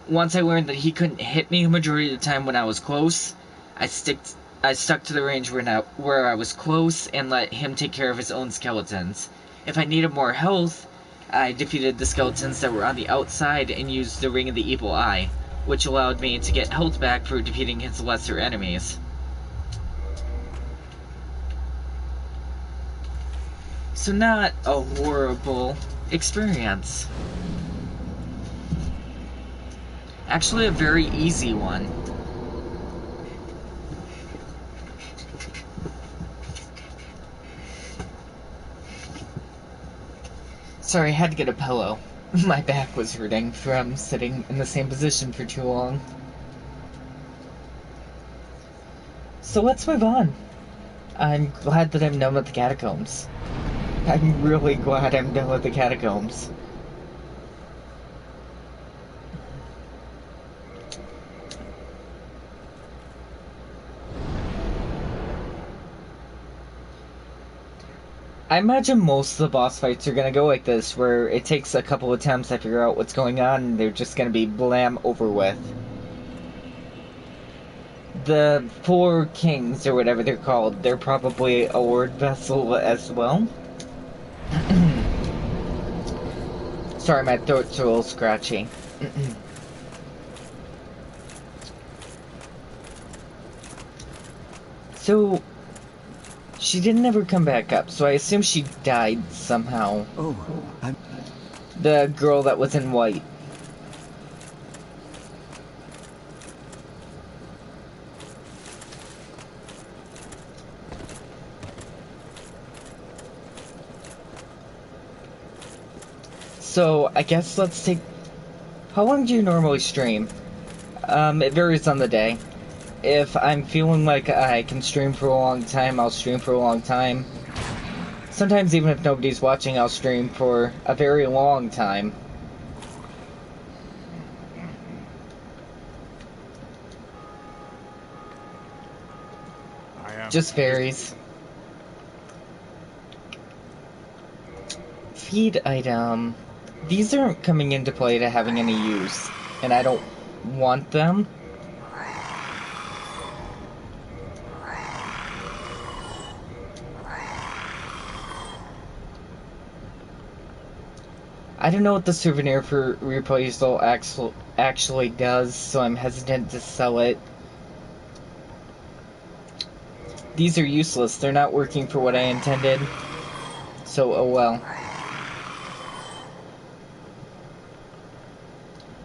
A: Once I learned that he couldn't hit me a majority of the time when I was close, I stuck to the range where I was close and let him take care of his own skeletons. If I needed more health, I defeated the skeletons that were on the outside and used the Ring of the Evil Eye, which allowed me to get health back for defeating his lesser enemies. So not a horrible experience. Actually a very easy one. Sorry, I had to get a pillow. My back was hurting from sitting in the same position for too long. So let's move on. I'm glad that I'm done with the catacombs. I'm really glad I'm done with the catacombs. I imagine most of the boss fights are gonna go like this, where it takes a couple attempts to figure out what's going on, and they're just gonna be blam over with. The 4 kings, or whatever they're called, they're probably a word vessel as well. Sorry, my throat's a little scratchy. So, she didn't ever come back up, so I assume she died somehow.
B: Oh,
A: The girl that was in white. So, I guess let's take... How long do you normally stream? It varies on the day. If I'm feeling like I can stream for a long time, I'll stream for a long time. Sometimes even if nobody's watching, I'll stream for a very long time. Just varies. Feed item. These aren't coming into play to having any use, and I don't want them. I don't know what the souvenir for reprisal actually does, so I'm hesitant to sell it. These are useless. They're not working for what I intended. So, oh well.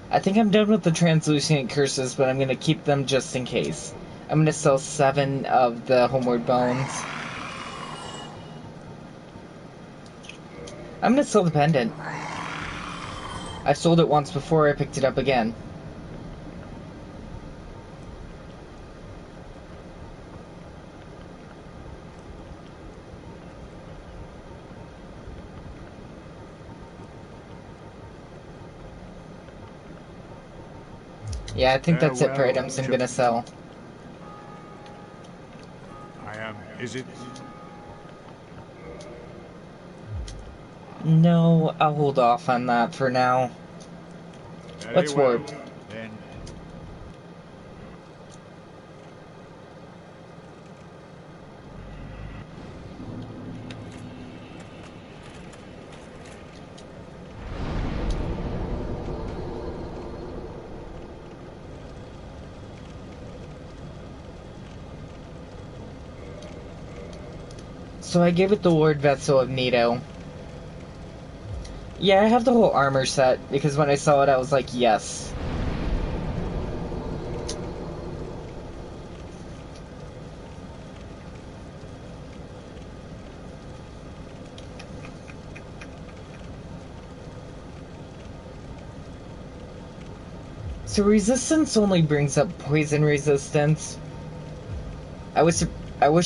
A: I think I'm done with the translucent curses, but I'm going to keep them just in case. I'm going to sell 7 of the Homeward Bones. I'm going to sell the pendant. I've sold it once before, I picked it up again. Yeah, I think that's it for items I'm gonna sell.
D: Is it?
A: No, I'll hold off on that for now. Let's warp.
D: Then.
A: So I gave it the Lord Vessel of Nito. Yeah, I have the whole armor set, because when I saw it I was like, yes. So resistance only brings up poison resistance. I wish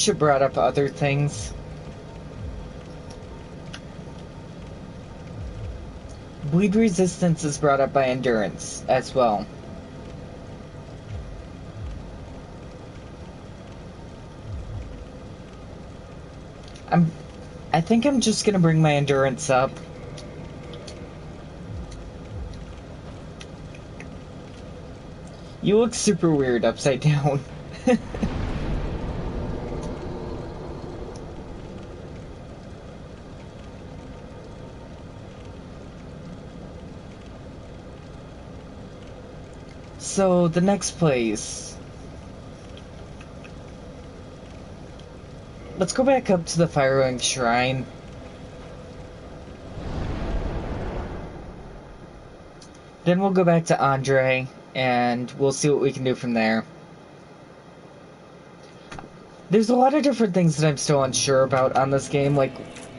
A: it brought up other things. Bleed resistance is brought up by endurance as well. I think I'm just gonna bring my endurance up. You look super weird upside down. So, the next place. Let's go back up to the Firewing Shrine. Then we'll go back to Andre, and we'll see what we can do from there. There's a lot of different things that I'm still unsure about on this game. Like,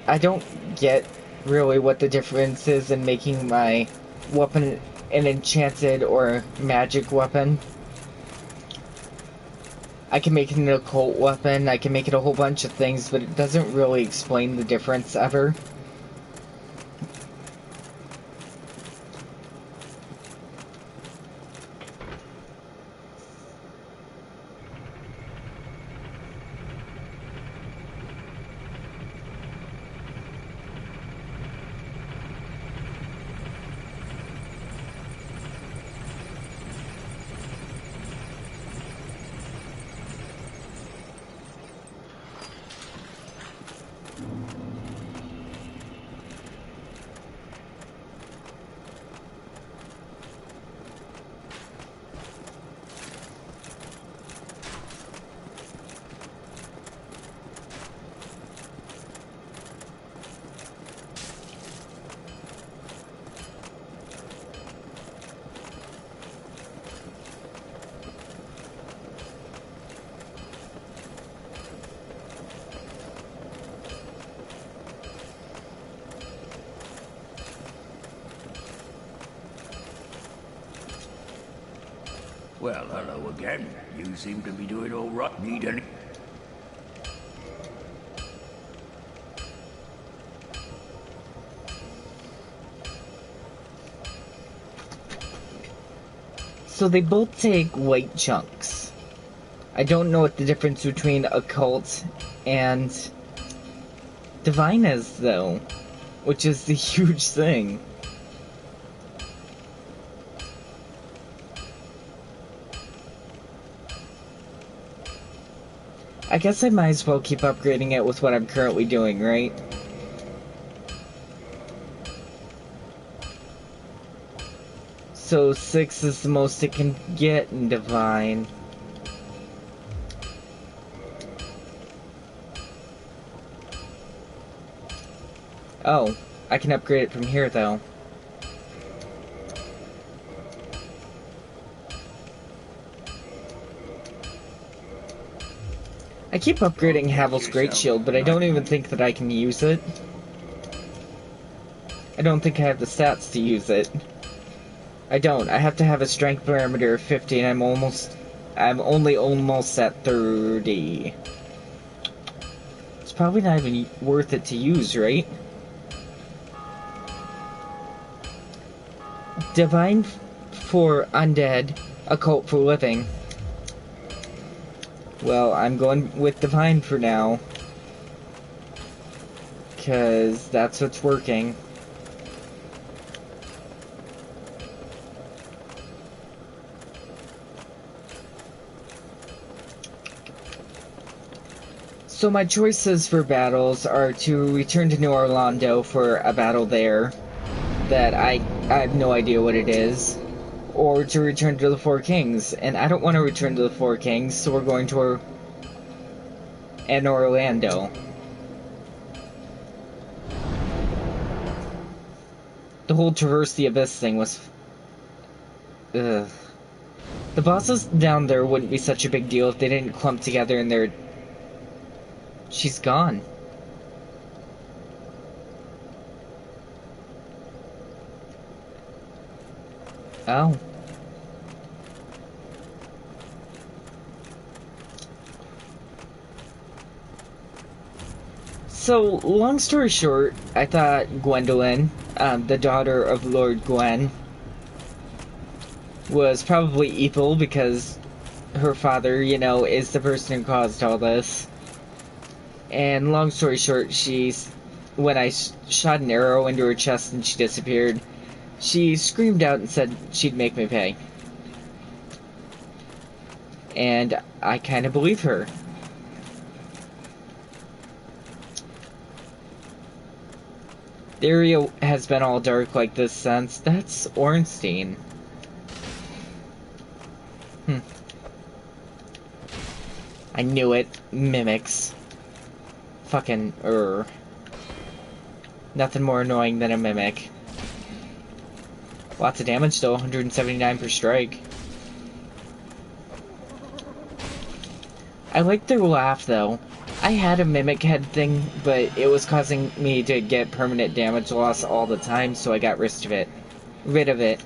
A: I don't get really what the difference is in making my weapon an enchanted or magic weapon. I can make it an occult weapon, I can make it a whole bunch of things, but it doesn't really explain the difference ever.
C: Well, hello again. You seem to be doing all right. Need any...
A: So they both take white chunks. I don't know what the difference between occult and divine is, though, which is the huge thing. I guess I might as well keep upgrading it with what I'm currently doing, right? So 6 is the most it can get in divine. Oh, I can upgrade it from here, though. I keep upgrading Havel's Great Shield, but I don't even think that I can use it. I don't think I have the stats to use it. I don't. I have to have a strength parameter of 50, and I'm only almost at 30. It's probably not even worth it to use, right? Divine for undead, occult for living. Well, I'm going with divine for now, because that's what's working. So my choices for battles are to return to New Orlando for a battle there that I have no idea what it is, or to return to the Four Kings, and I don't want to return to the Four Kings, so we're going to an Orlando. The whole Traverse the Abyss thing was... Ugh. The bosses down there wouldn't be such a big deal if they didn't clump together in their... She's gone. Oh. So, long story short, I thought Gwendolyn, the daughter of Lord Gwen, was probably evil because her father, you know, is the person who caused all this. And long story short, when I shot an arrow into her chest and she disappeared, she screamed out and said she'd make me pay. And I kind of believe her. The area has been all dark like this since. That's Ornstein. I knew it. Mimics. Fucking, Nothing more annoying than a mimic. Lots of damage though, 179 per strike. I like their laugh though. I had a mimic head thing, but it was causing me to get permanent damage loss all the time, so I got rid of it.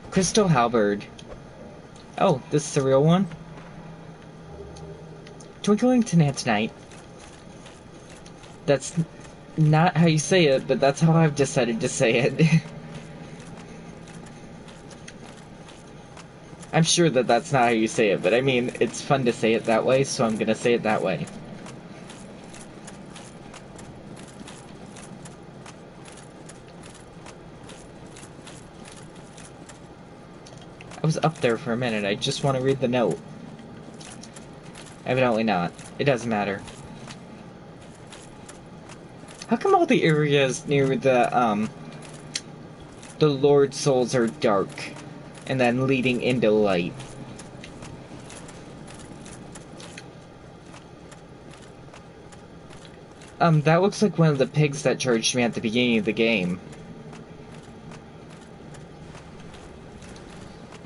A: Crystal Halberd. Oh, this is the real one? Twinkling Tonight. That's not how you say it, but that's how I've decided to say it. I'm sure that that's not how you say it, but I mean, it's fun to say it that way, so I'm gonna say it that way. I was up there for a minute, I just want to read the note. Evidently not. It doesn't matter. How come all the areas near the Lord Souls are dark, and then leading into light? That looks like one of the pigs that charged me at the beginning of the game.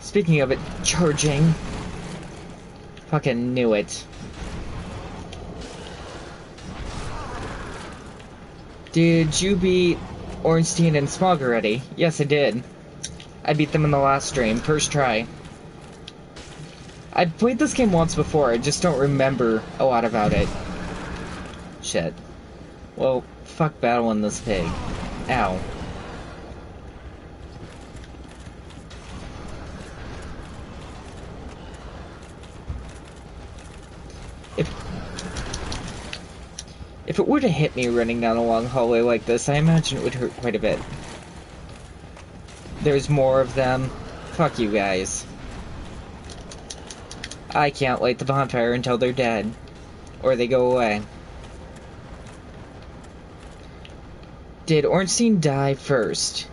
A: Speaking of it, charging. Fucking knew it. Did you beat Ornstein and Smog already? Yes, I did. I beat them in the last stream, first try. I'd played this game once before, I just don't remember a lot about it. Shit. Well, fuck battling this pig. Ow. If it were to hit me running down a long hallway like this, I imagine it would hurt quite a bit. There's more of them. Fuck you guys. I can't light the bonfire until they're dead. Or they go away. Did Ornstein die first?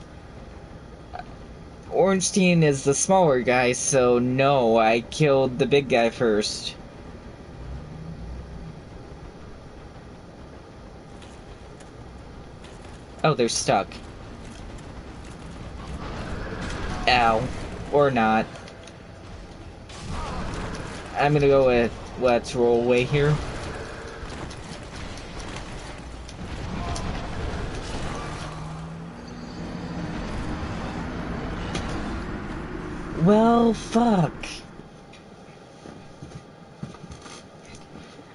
A: Ornstein is the smaller guy, so no, I killed the big guy first. Oh, they're stuck. Ow. Or not. I'm gonna go with let's roll away here. Well, fuck.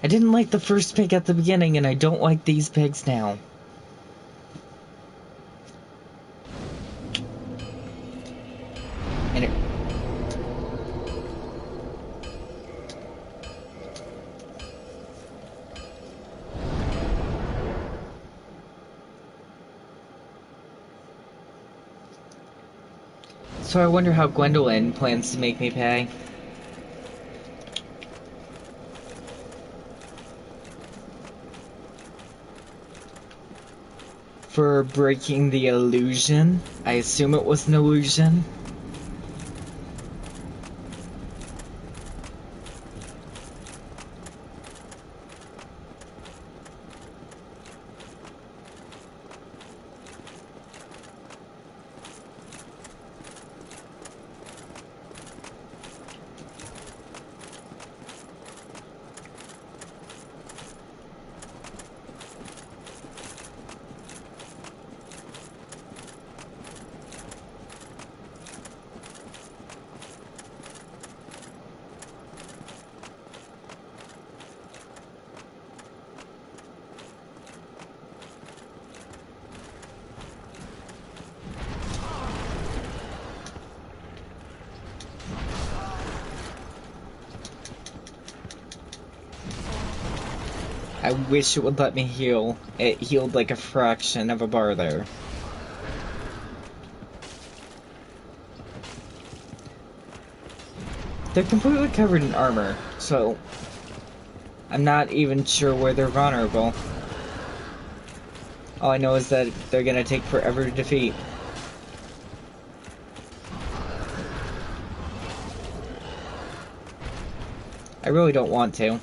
A: I didn't like the first pig at the beginning, and I don't like these pigs now. And it... So I wonder how Gwendolyn plans to make me pay. For breaking the illusion. I assume it was an illusion. I wish it would let me heal. It healed like a fraction of a bar there. They're completely covered in armor, so I'm not even sure where they're vulnerable. All I know is that they're gonna take forever to defeat. I really don't want to.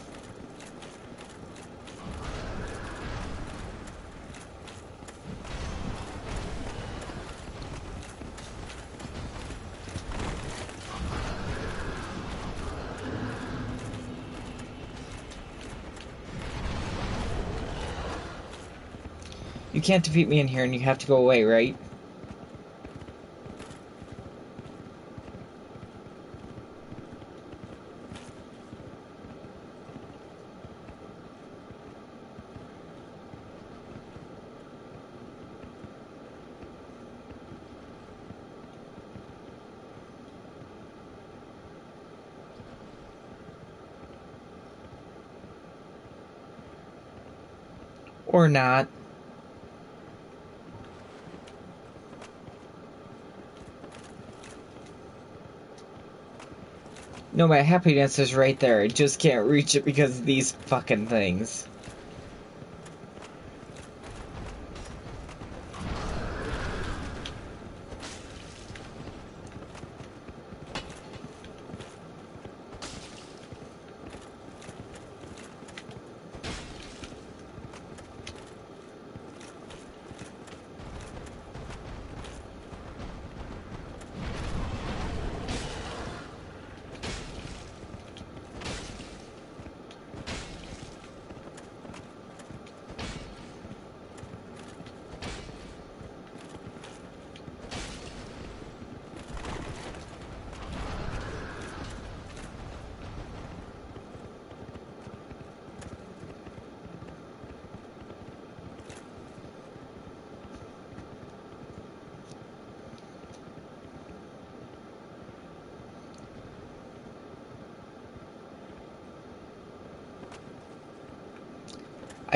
A: You can't defeat me in here and you have to go away, right? Or not. No, my happiness is right there. I just can't reach it because of these fucking things.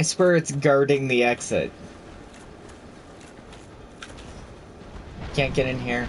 A: I swear it's guarding the exit. Can't get in here.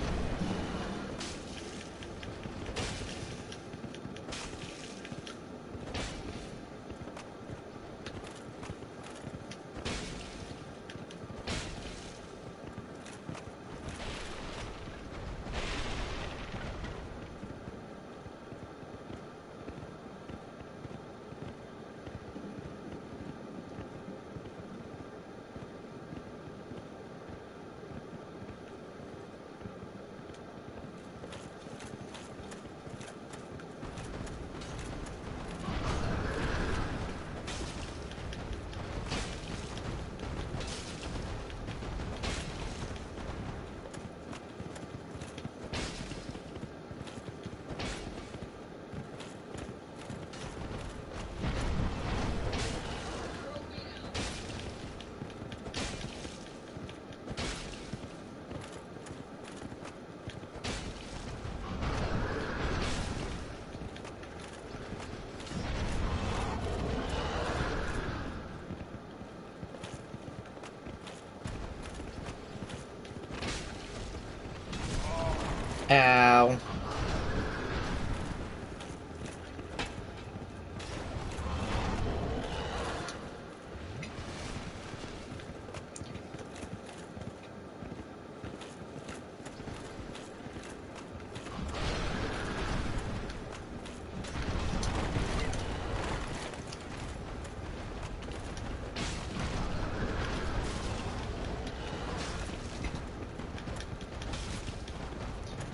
A: Ow.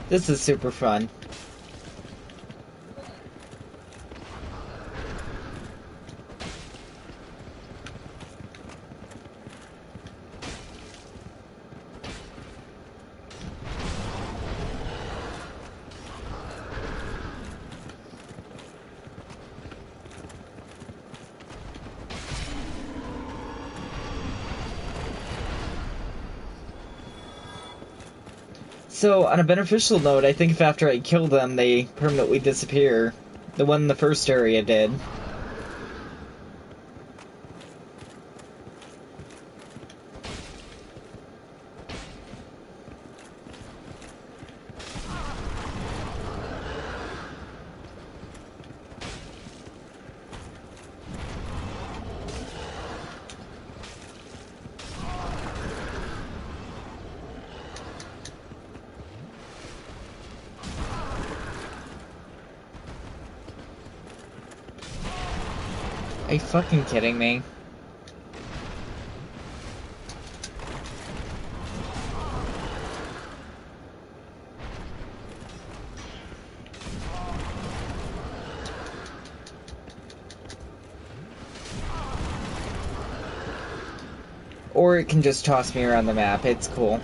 A: This is super fun. So, on a beneficial note, I think if after I kill them, they permanently disappear. The one in the first area did. Are you fucking kidding me? Or it can just toss me around the map, it's cool.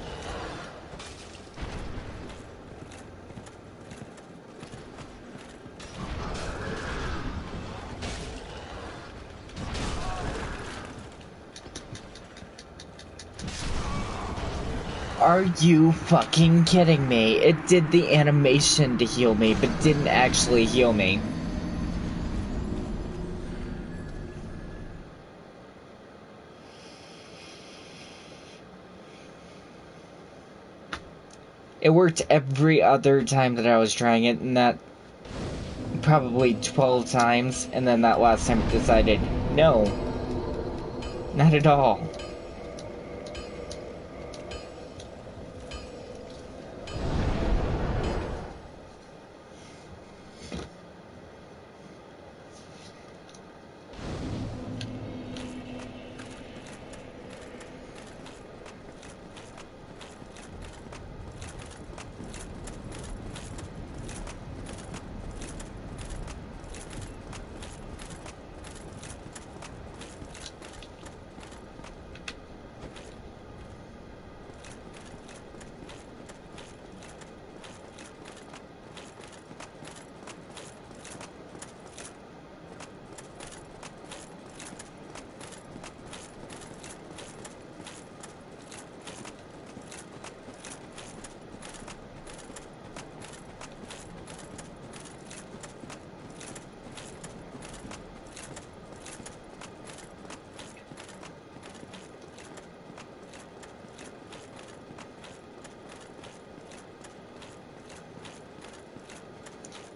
A: Are you fucking kidding me? It did the animation to heal me, but didn't actually heal me. It worked every other time that I was trying it, and that probably 12 times, and then that last time it decided, no, not at all.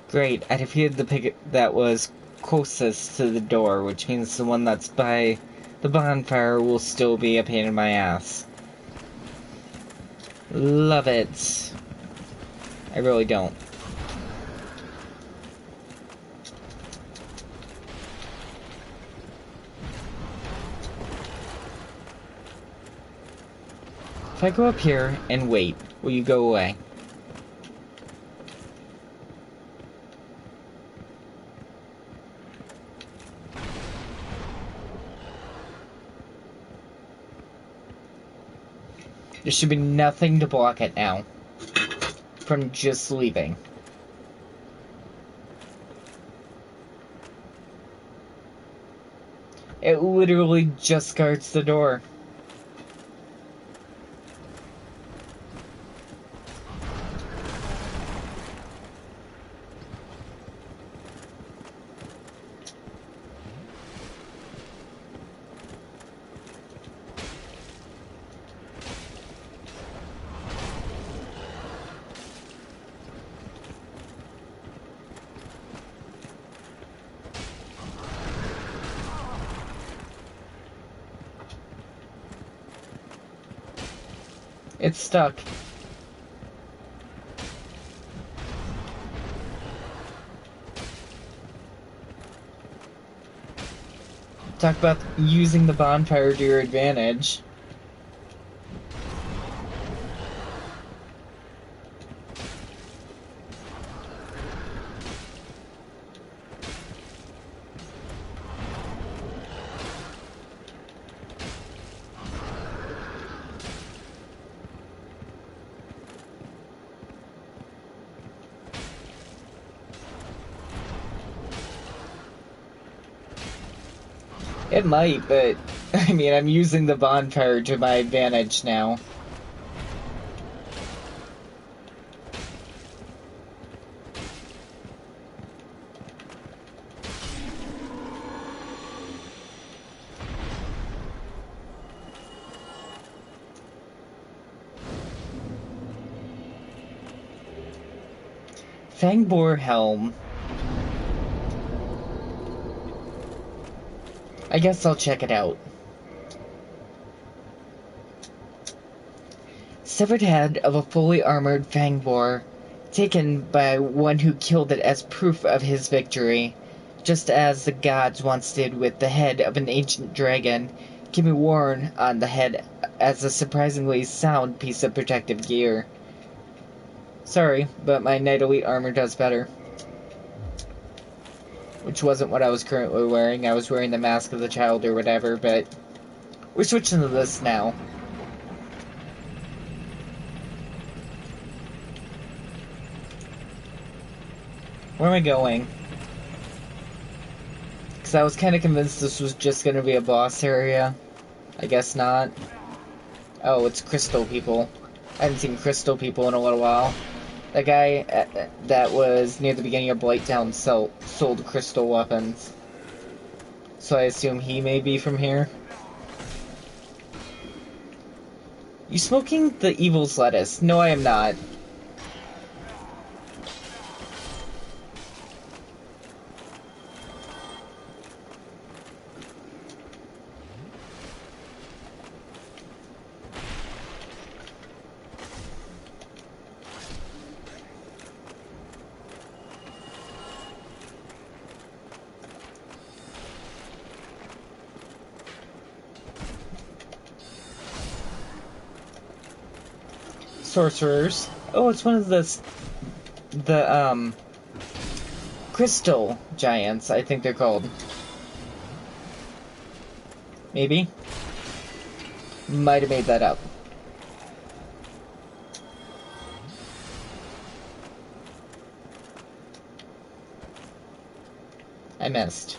A: Great, I defeated the pig that was closest to the door, which means the one that's by the bonfire will still be a pain in my ass. Love it. I really don't. If I go up here and wait, will you go away? There should be nothing to block it now from just leaving. It literally just guards the door. It's stuck. Talk about using the bonfire to your advantage. It might, but, I mean, I'm using the bonfire to my advantage now. Fangbore Helm. I guess I'll check it out. Severed head of a fully armored Fangbore, taken by one who killed it as proof of his victory, just as the gods once did with the head of an ancient dragon, can be worn on the head as a surprisingly sound piece of protective gear. Sorry, but my Knight Elite armor does better. Which wasn't what I was currently wearing. I was wearing the Mask of the Child or whatever, but we're switching to this now. Where am I going? Because I was kind of convinced this was just going to be a boss area. I guess not. Oh, it's crystal people. I haven't seen crystal people in a little while. That guy that was near the beginning of Blighttown sold crystal weapons. So I assume he may be from here. You smoking the evil's lettuce? No, I am not. Sorcerers. Oh, it's one of the crystal giants, I think they're called. Maybe? Might have made that up. I missed.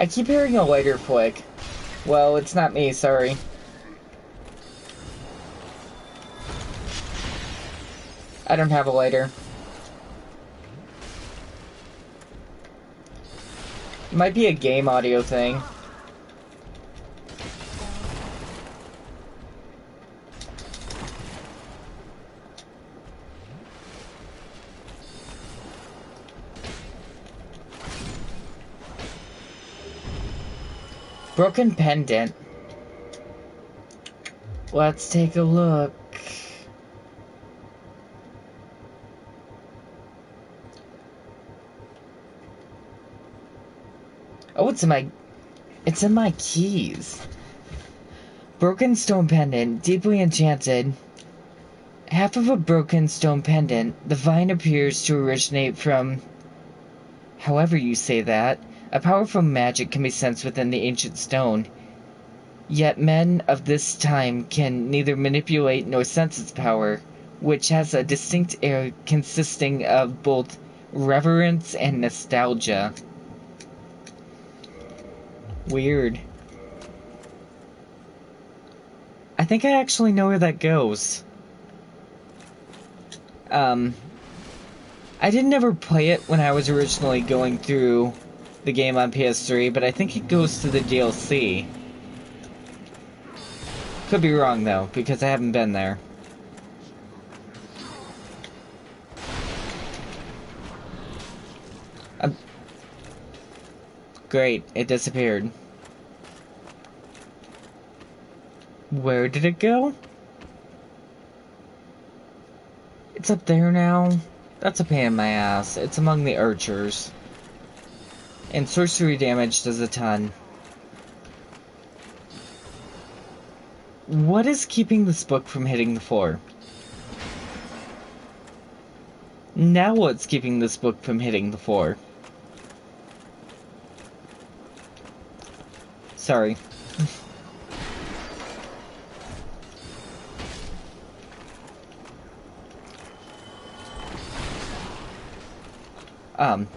A: I keep hearing a lighter flick. Well, it's not me, sorry. I don't have a lighter. It might be a game audio thing. Broken pendant. Let's take a look. Oh, it's in my keys. Broken stone pendant, deeply enchanted. Half of a broken stone pendant, the vine appears to originate from, however you say that, a powerful magic can be sensed within the ancient stone. Yet men of this time can neither manipulate nor sense its power, which has a distinct air consisting of both reverence and nostalgia. Weird. I think I actually know where that goes. I didn't ever play it when I was originally going through the game on PS3, but I think it goes to the DLC. Could be wrong, though, because I haven't been there. Great, it disappeared. Where did it go? It's up there now. That's a pain in my ass. It's among the archers. And sorcery damage does a ton. What is keeping this book from hitting the floor? Now what's keeping this book from hitting the floor? Sorry.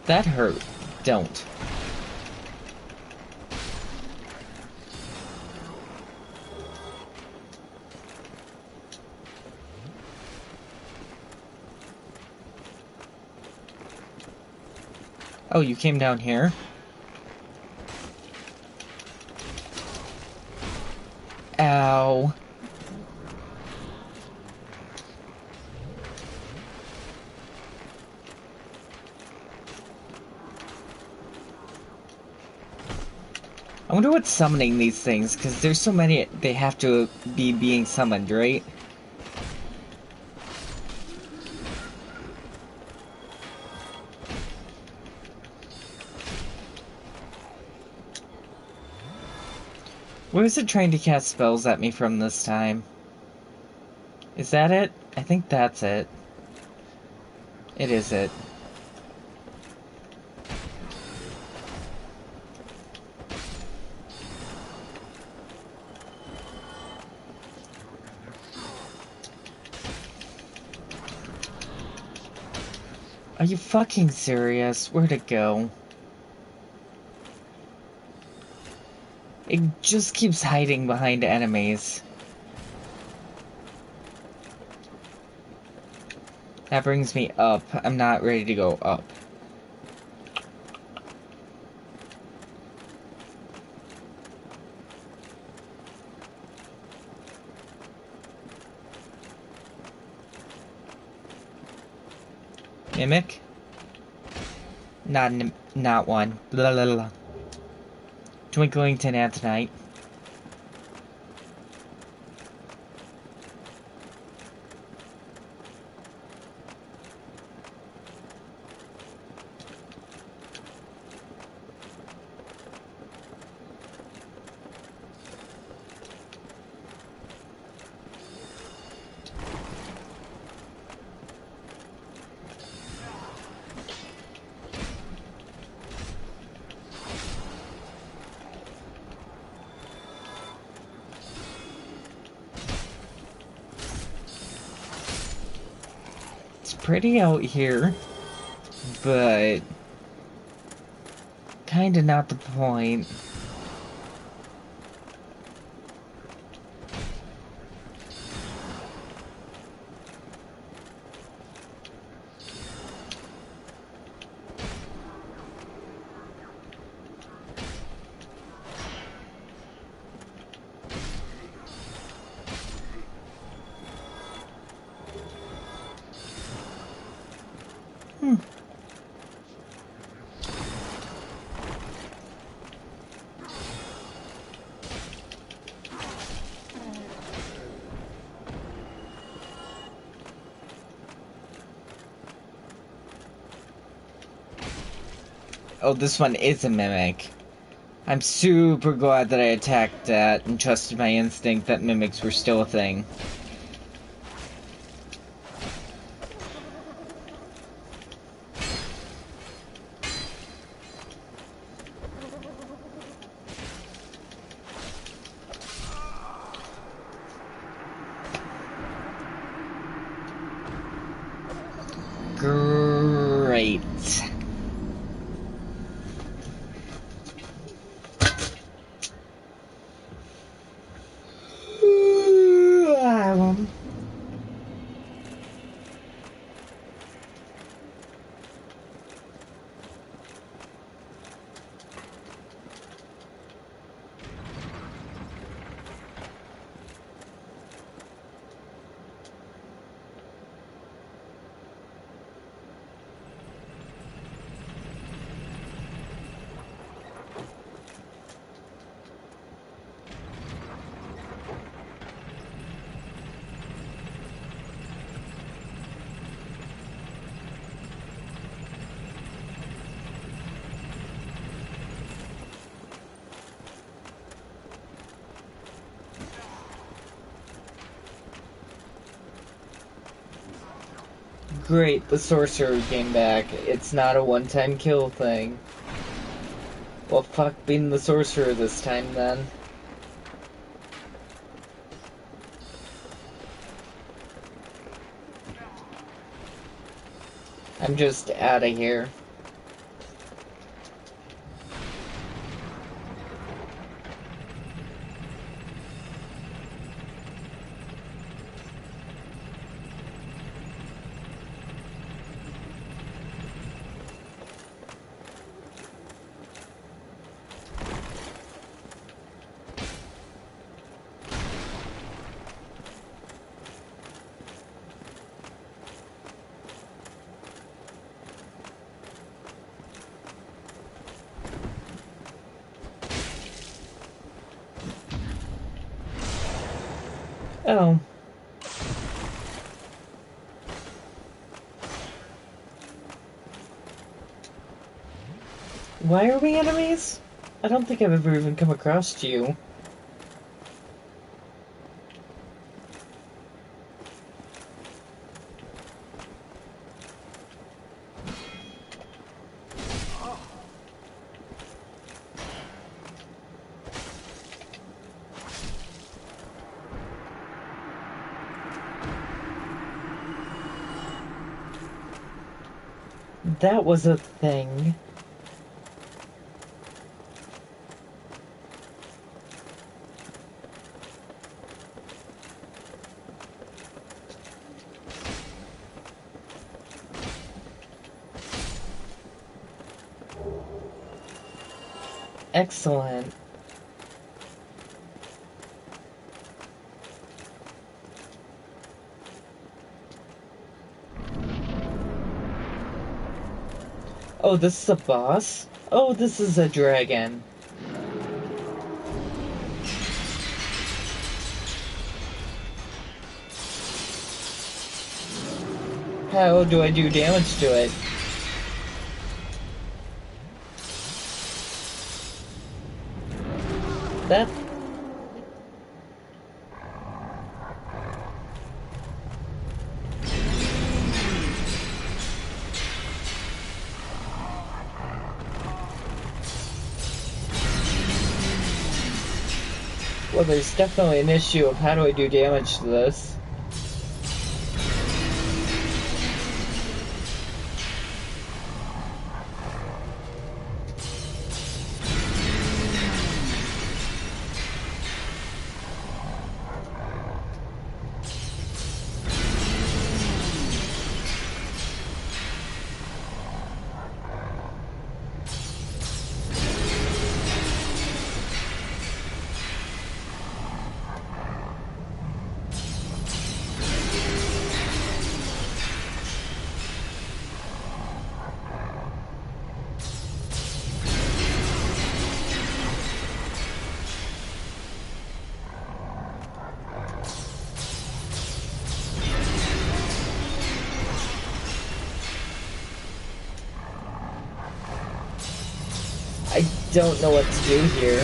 A: That hurt. Don't. Oh, you came down here? Ow. I wonder what's summoning these things, because there's so many they have to be being summoned, right? Where is it trying to cast spells at me from this time? Is that it? I think that's it. It is it. Are you fucking serious? Where'd it go? It just keeps hiding behind enemies. That brings me up. I'm not ready to go up. Mimic? Not one. Blah, blah, blah. Twinkling Tanantonite. Pretty out here, but kinda not the point. Oh, this one is a mimic. I'm super glad that I attacked that and trusted my instinct that mimics were still a thing. Great. Great, the sorcerer came back. It's not a one-time kill thing. Well, fuck being the sorcerer this time, then. I'm just out of here. Oh. Why are we enemies? I don't think I've ever even come across you. That was a thing. Excellent. Oh, this is a boss? Oh, this is a dragon. How do I do damage to it? That... Well, there's definitely an issue of how do I do damage to this. don't know what to do here.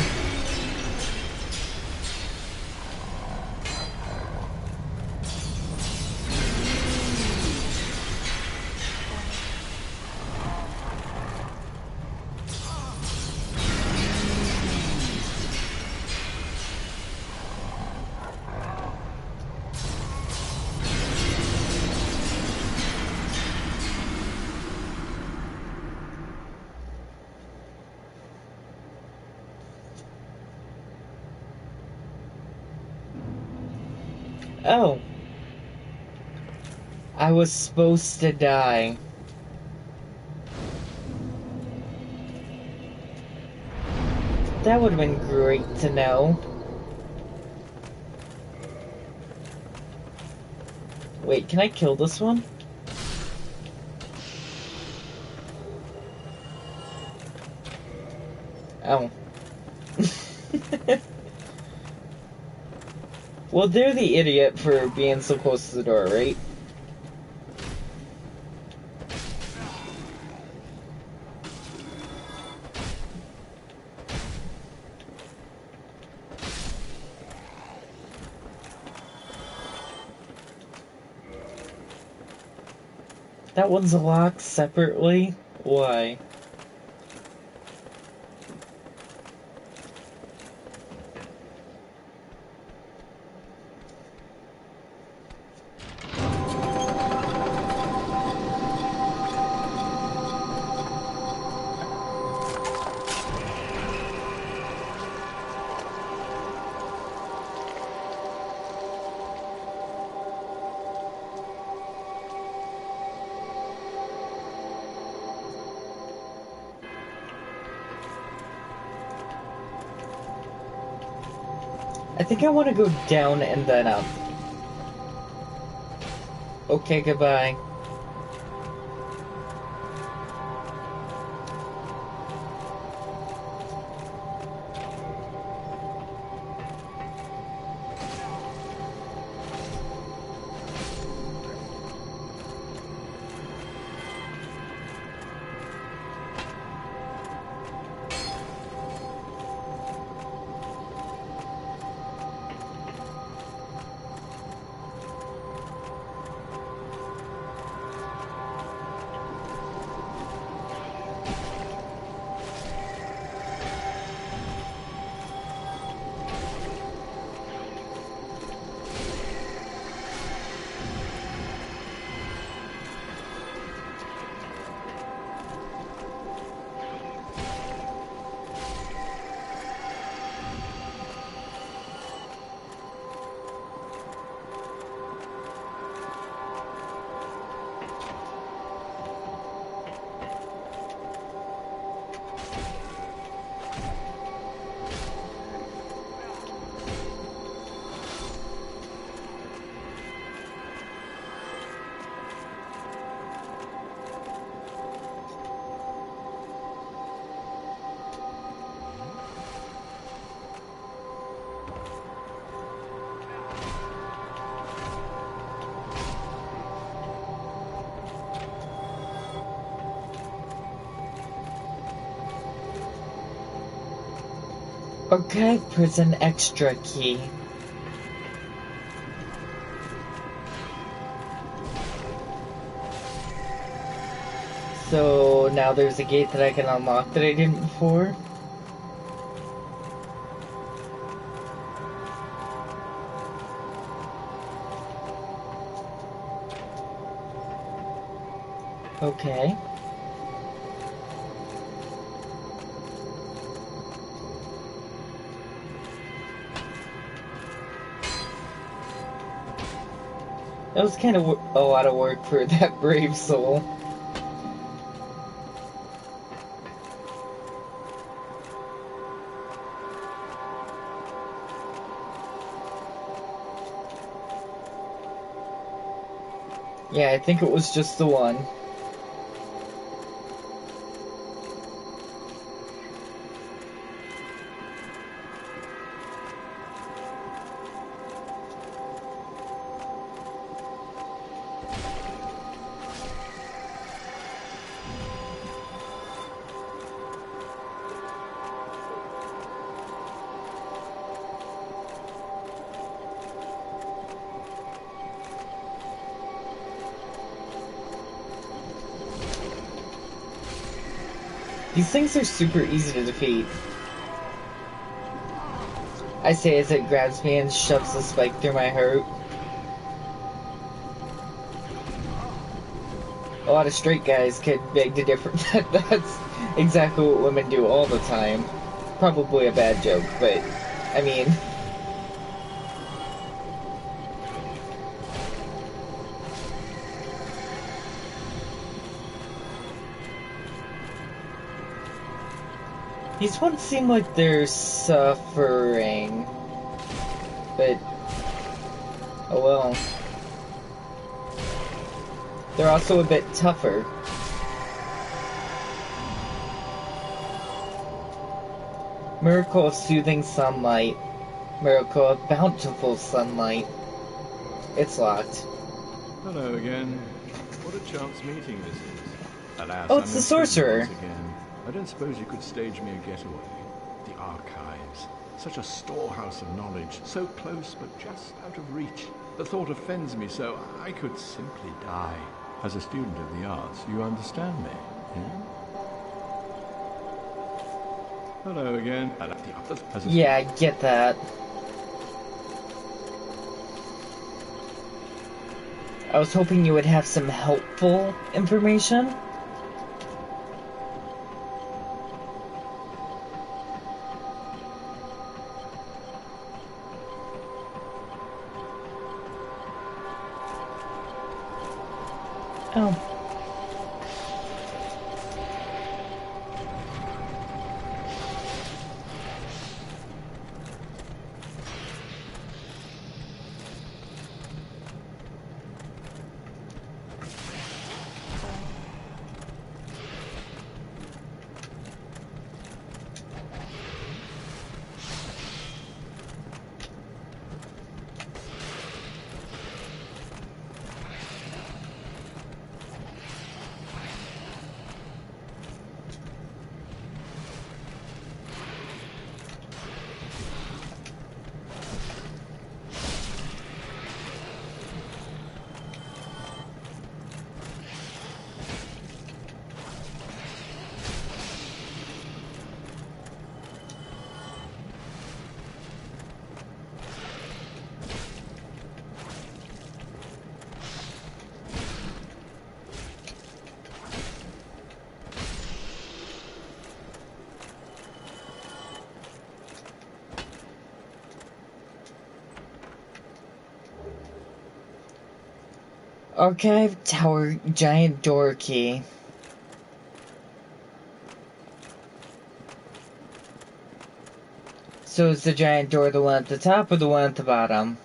A: Oh. I was supposed to die. That would have been great to know. Wait, can I kill this one? Oh. Well, they're the idiot for being so close to the door, right? That one's locked separately? Why? I think I want to go down and then up. Okay, goodbye. Archive prison extra key. So now there's a gate that I can unlock that I didn't before. Okay. That was kind of a lot of work for that brave soul. Yeah, I think it was just the one. These things are super easy to defeat. I say as it grabs me and shoves the spike through my heart. A lot of straight guys could beg to differ. That's exactly what women do all the time. Probably a bad joke, but I mean... These ones seem like they're suffering. But... oh well. They're also a bit tougher. Miracle of soothing sunlight. Miracle of bountiful sunlight. It's locked.
E: Hello again. What a chance meeting this is. Alas,
A: Oh, it's the sorcerer.
E: once again. I don't suppose you could stage me a getaway. The archives. Such a storehouse of knowledge. So close, but just out of reach. The thought offends me so I could simply die. As a student of the arts, you understand me, yeah? Hello again.
A: Yeah, I get that. I was hoping you would have some helpful information. Oh. Archive Tower Giant Door Key. So is the giant door the one at the top or the one at the bottom?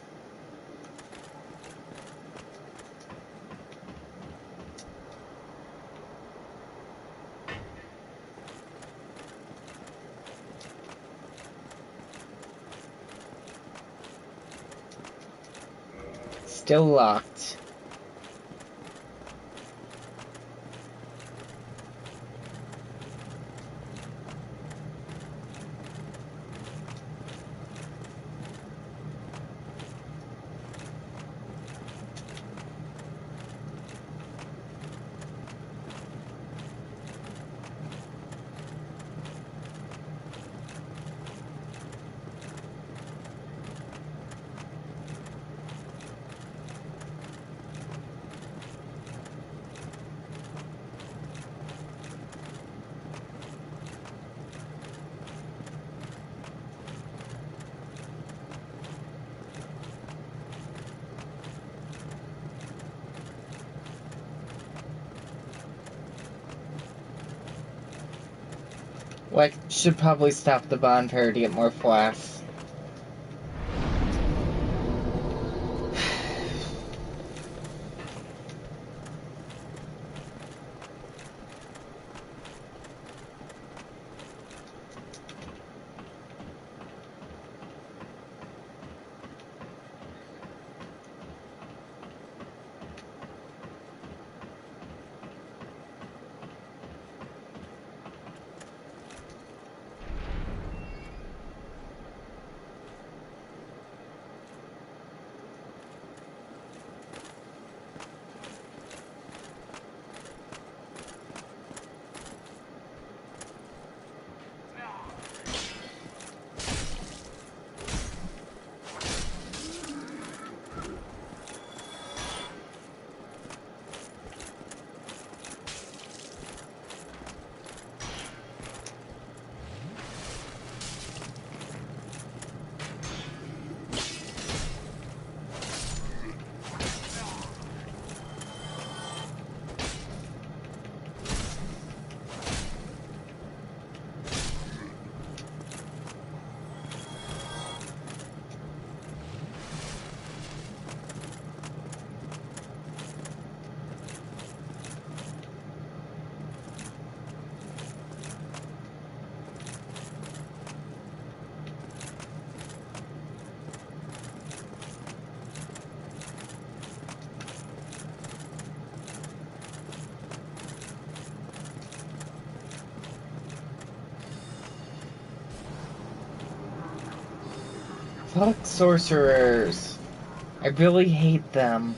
A: Still locked. Well, I should probably stop the bonfire to get more flasks. Fuck sorcerers. I really hate them.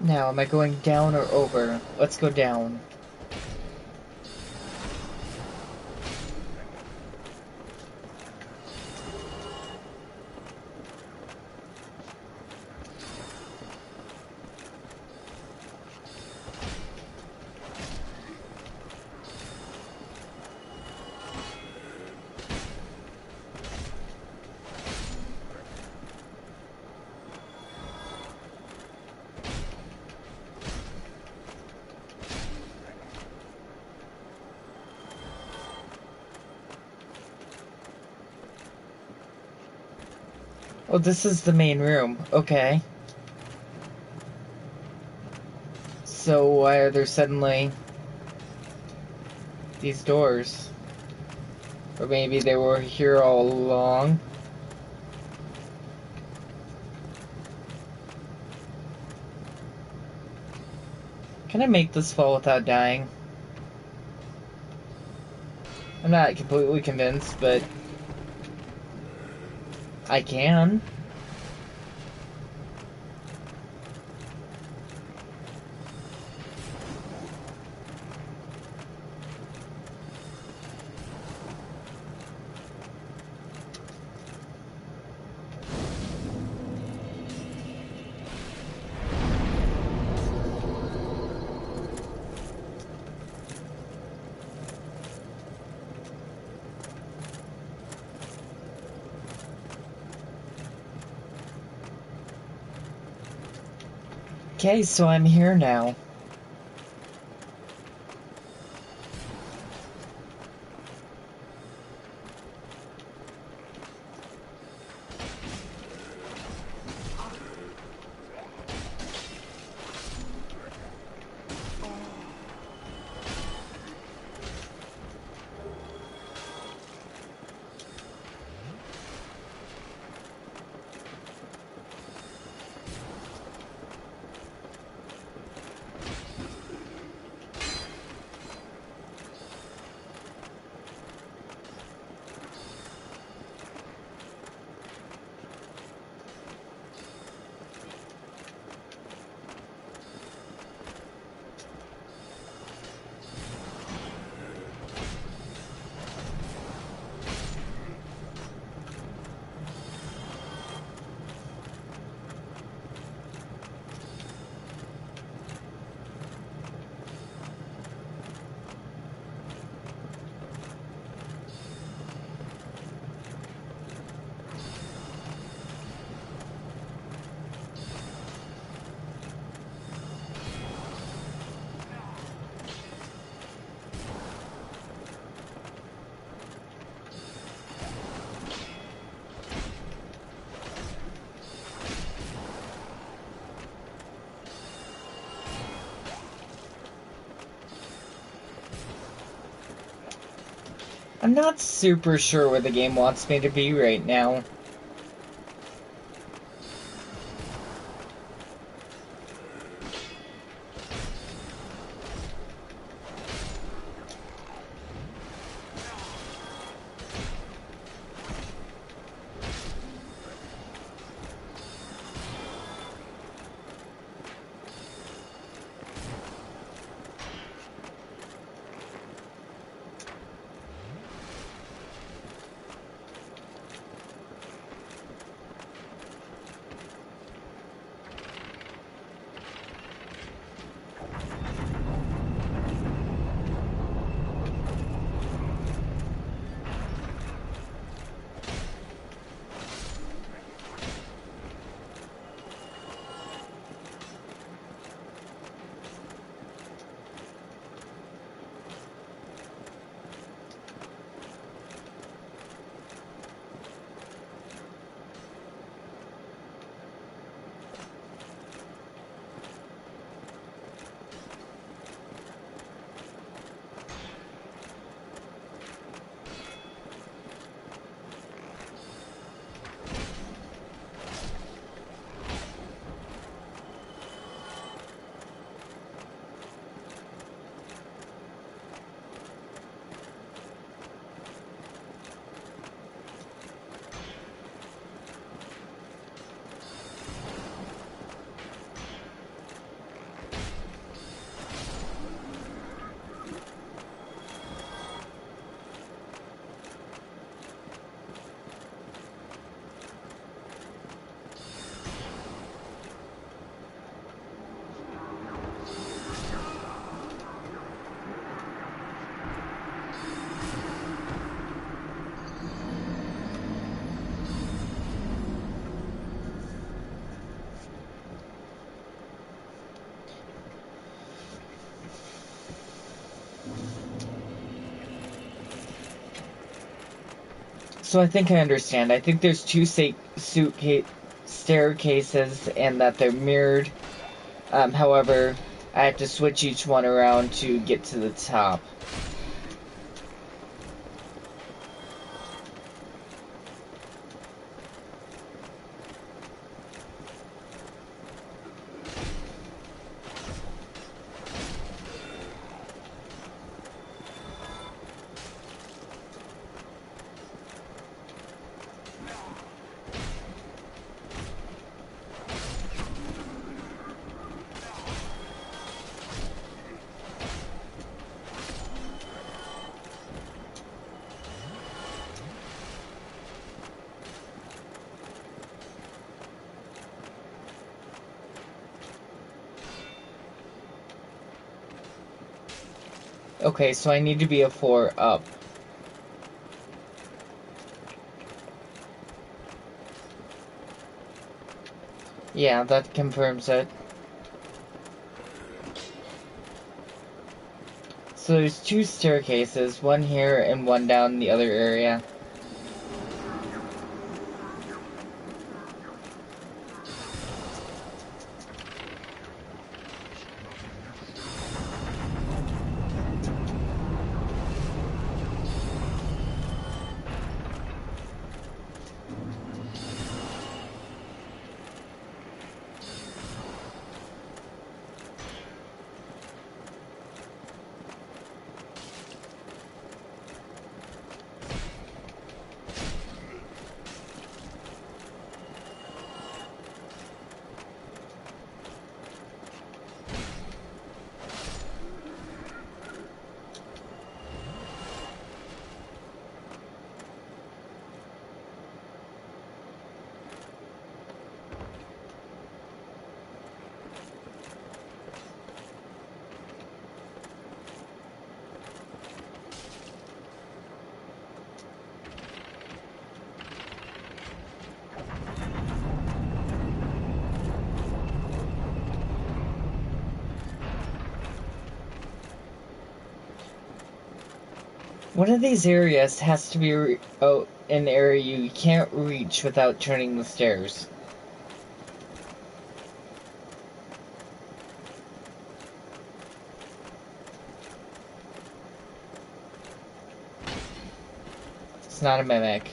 A: Now, am I going down or over? Let's go down. Oh, this is the main room. Okay. So why are there suddenly these doors? Or maybe they were here all along? Can I make this fall without dying? I'm not completely convinced, but I can. Okay, so I'm here now. I'm not super sure where the game wants me to be right now. So I think I understand. I think there's two staircases and that they're mirrored. However, I have to switch each one around to get to the top. Okay, so I need to be a 4 up. Yeah, that confirms it. So there's two staircases, one here and one down the other area. One of these areas has to be an area you can't reach without turning the stairs. It's not a mimic.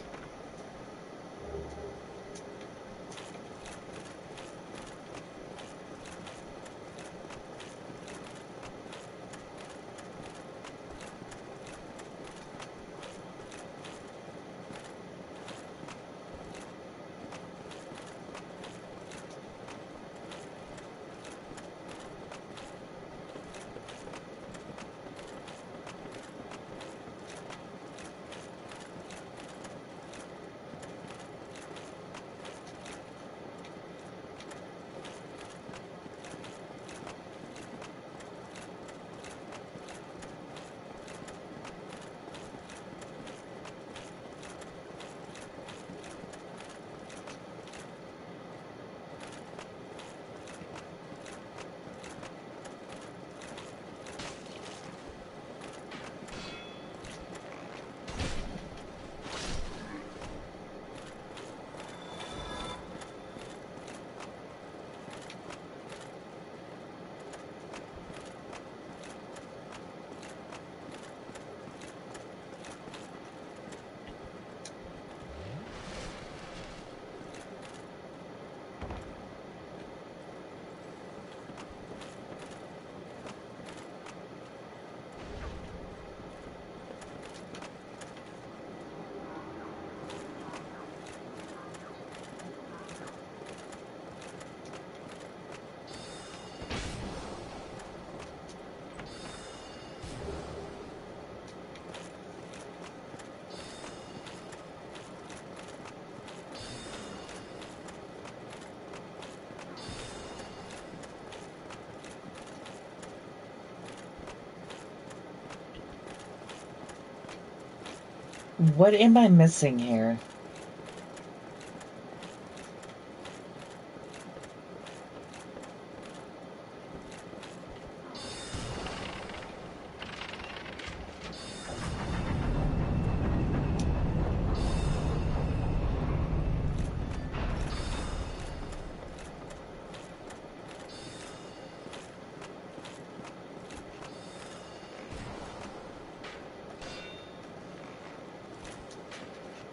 A: What am I missing here?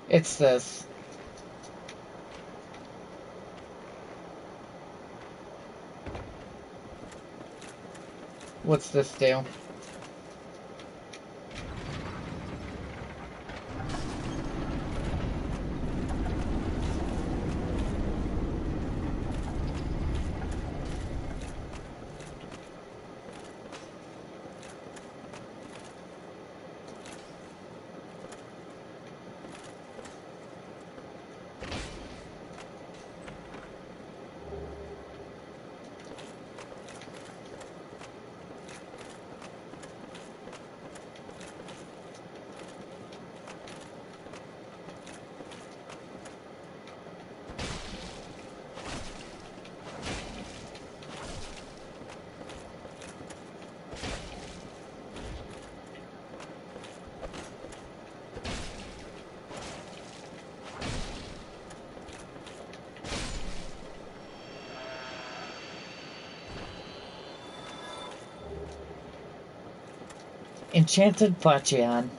A: It's this. What's this do? Enchanted Plachion.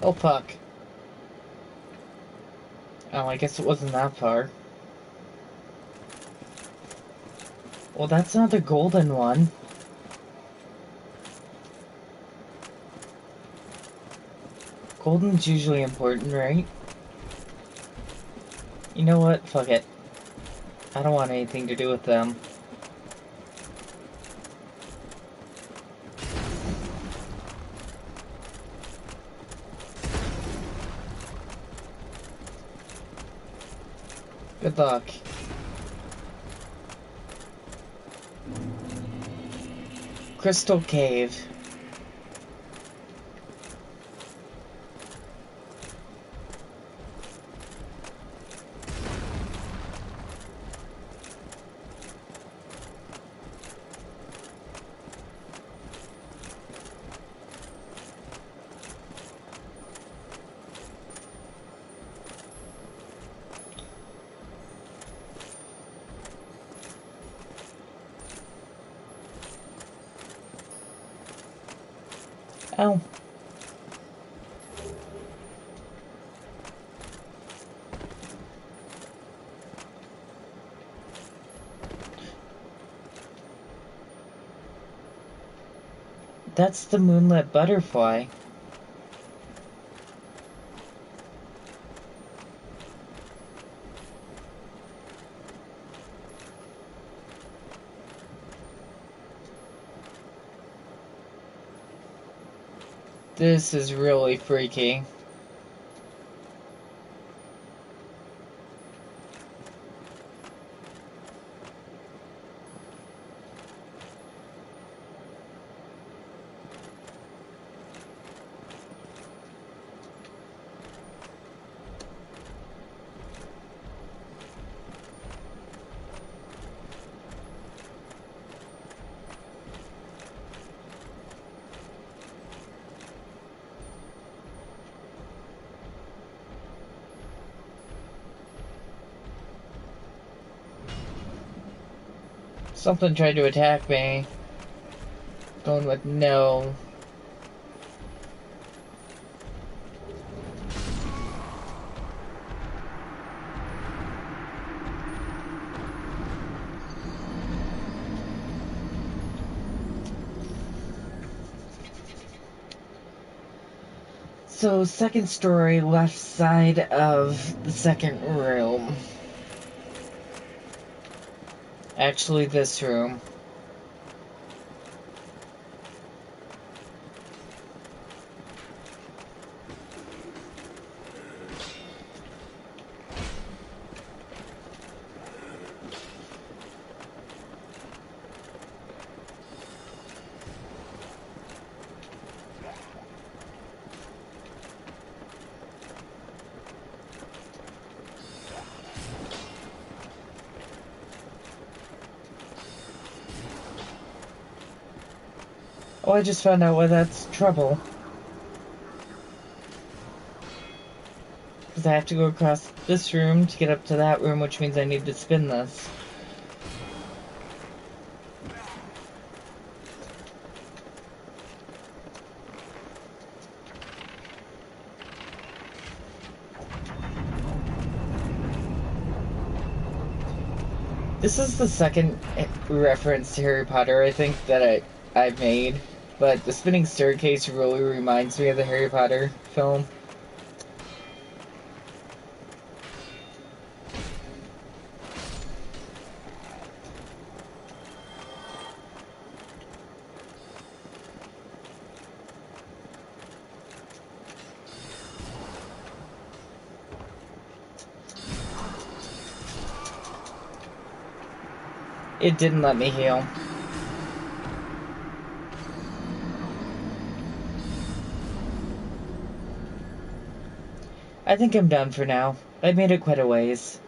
A: Oh, fuck. Oh, I guess it wasn't that far. Well, that's not the golden one. Golden's usually important, right? You know what? Fuck it. I don't want anything to do with them. Good luck. Crystal Cave. Oh. That's the moonlit butterfly. This is really freaky. Something tried to attack me. Going with no. So, second story, left side of the second room. Actually, this room. Oh, I just found out why that's trouble. Because I have to go across this room to get up to that room, which means I need to spin this. This is the second reference to Harry Potter, I think, that I've made. But the spinning staircase really reminds me of the Harry Potter film. It didn't let me heal. I think I'm done for now. I made it quite a ways.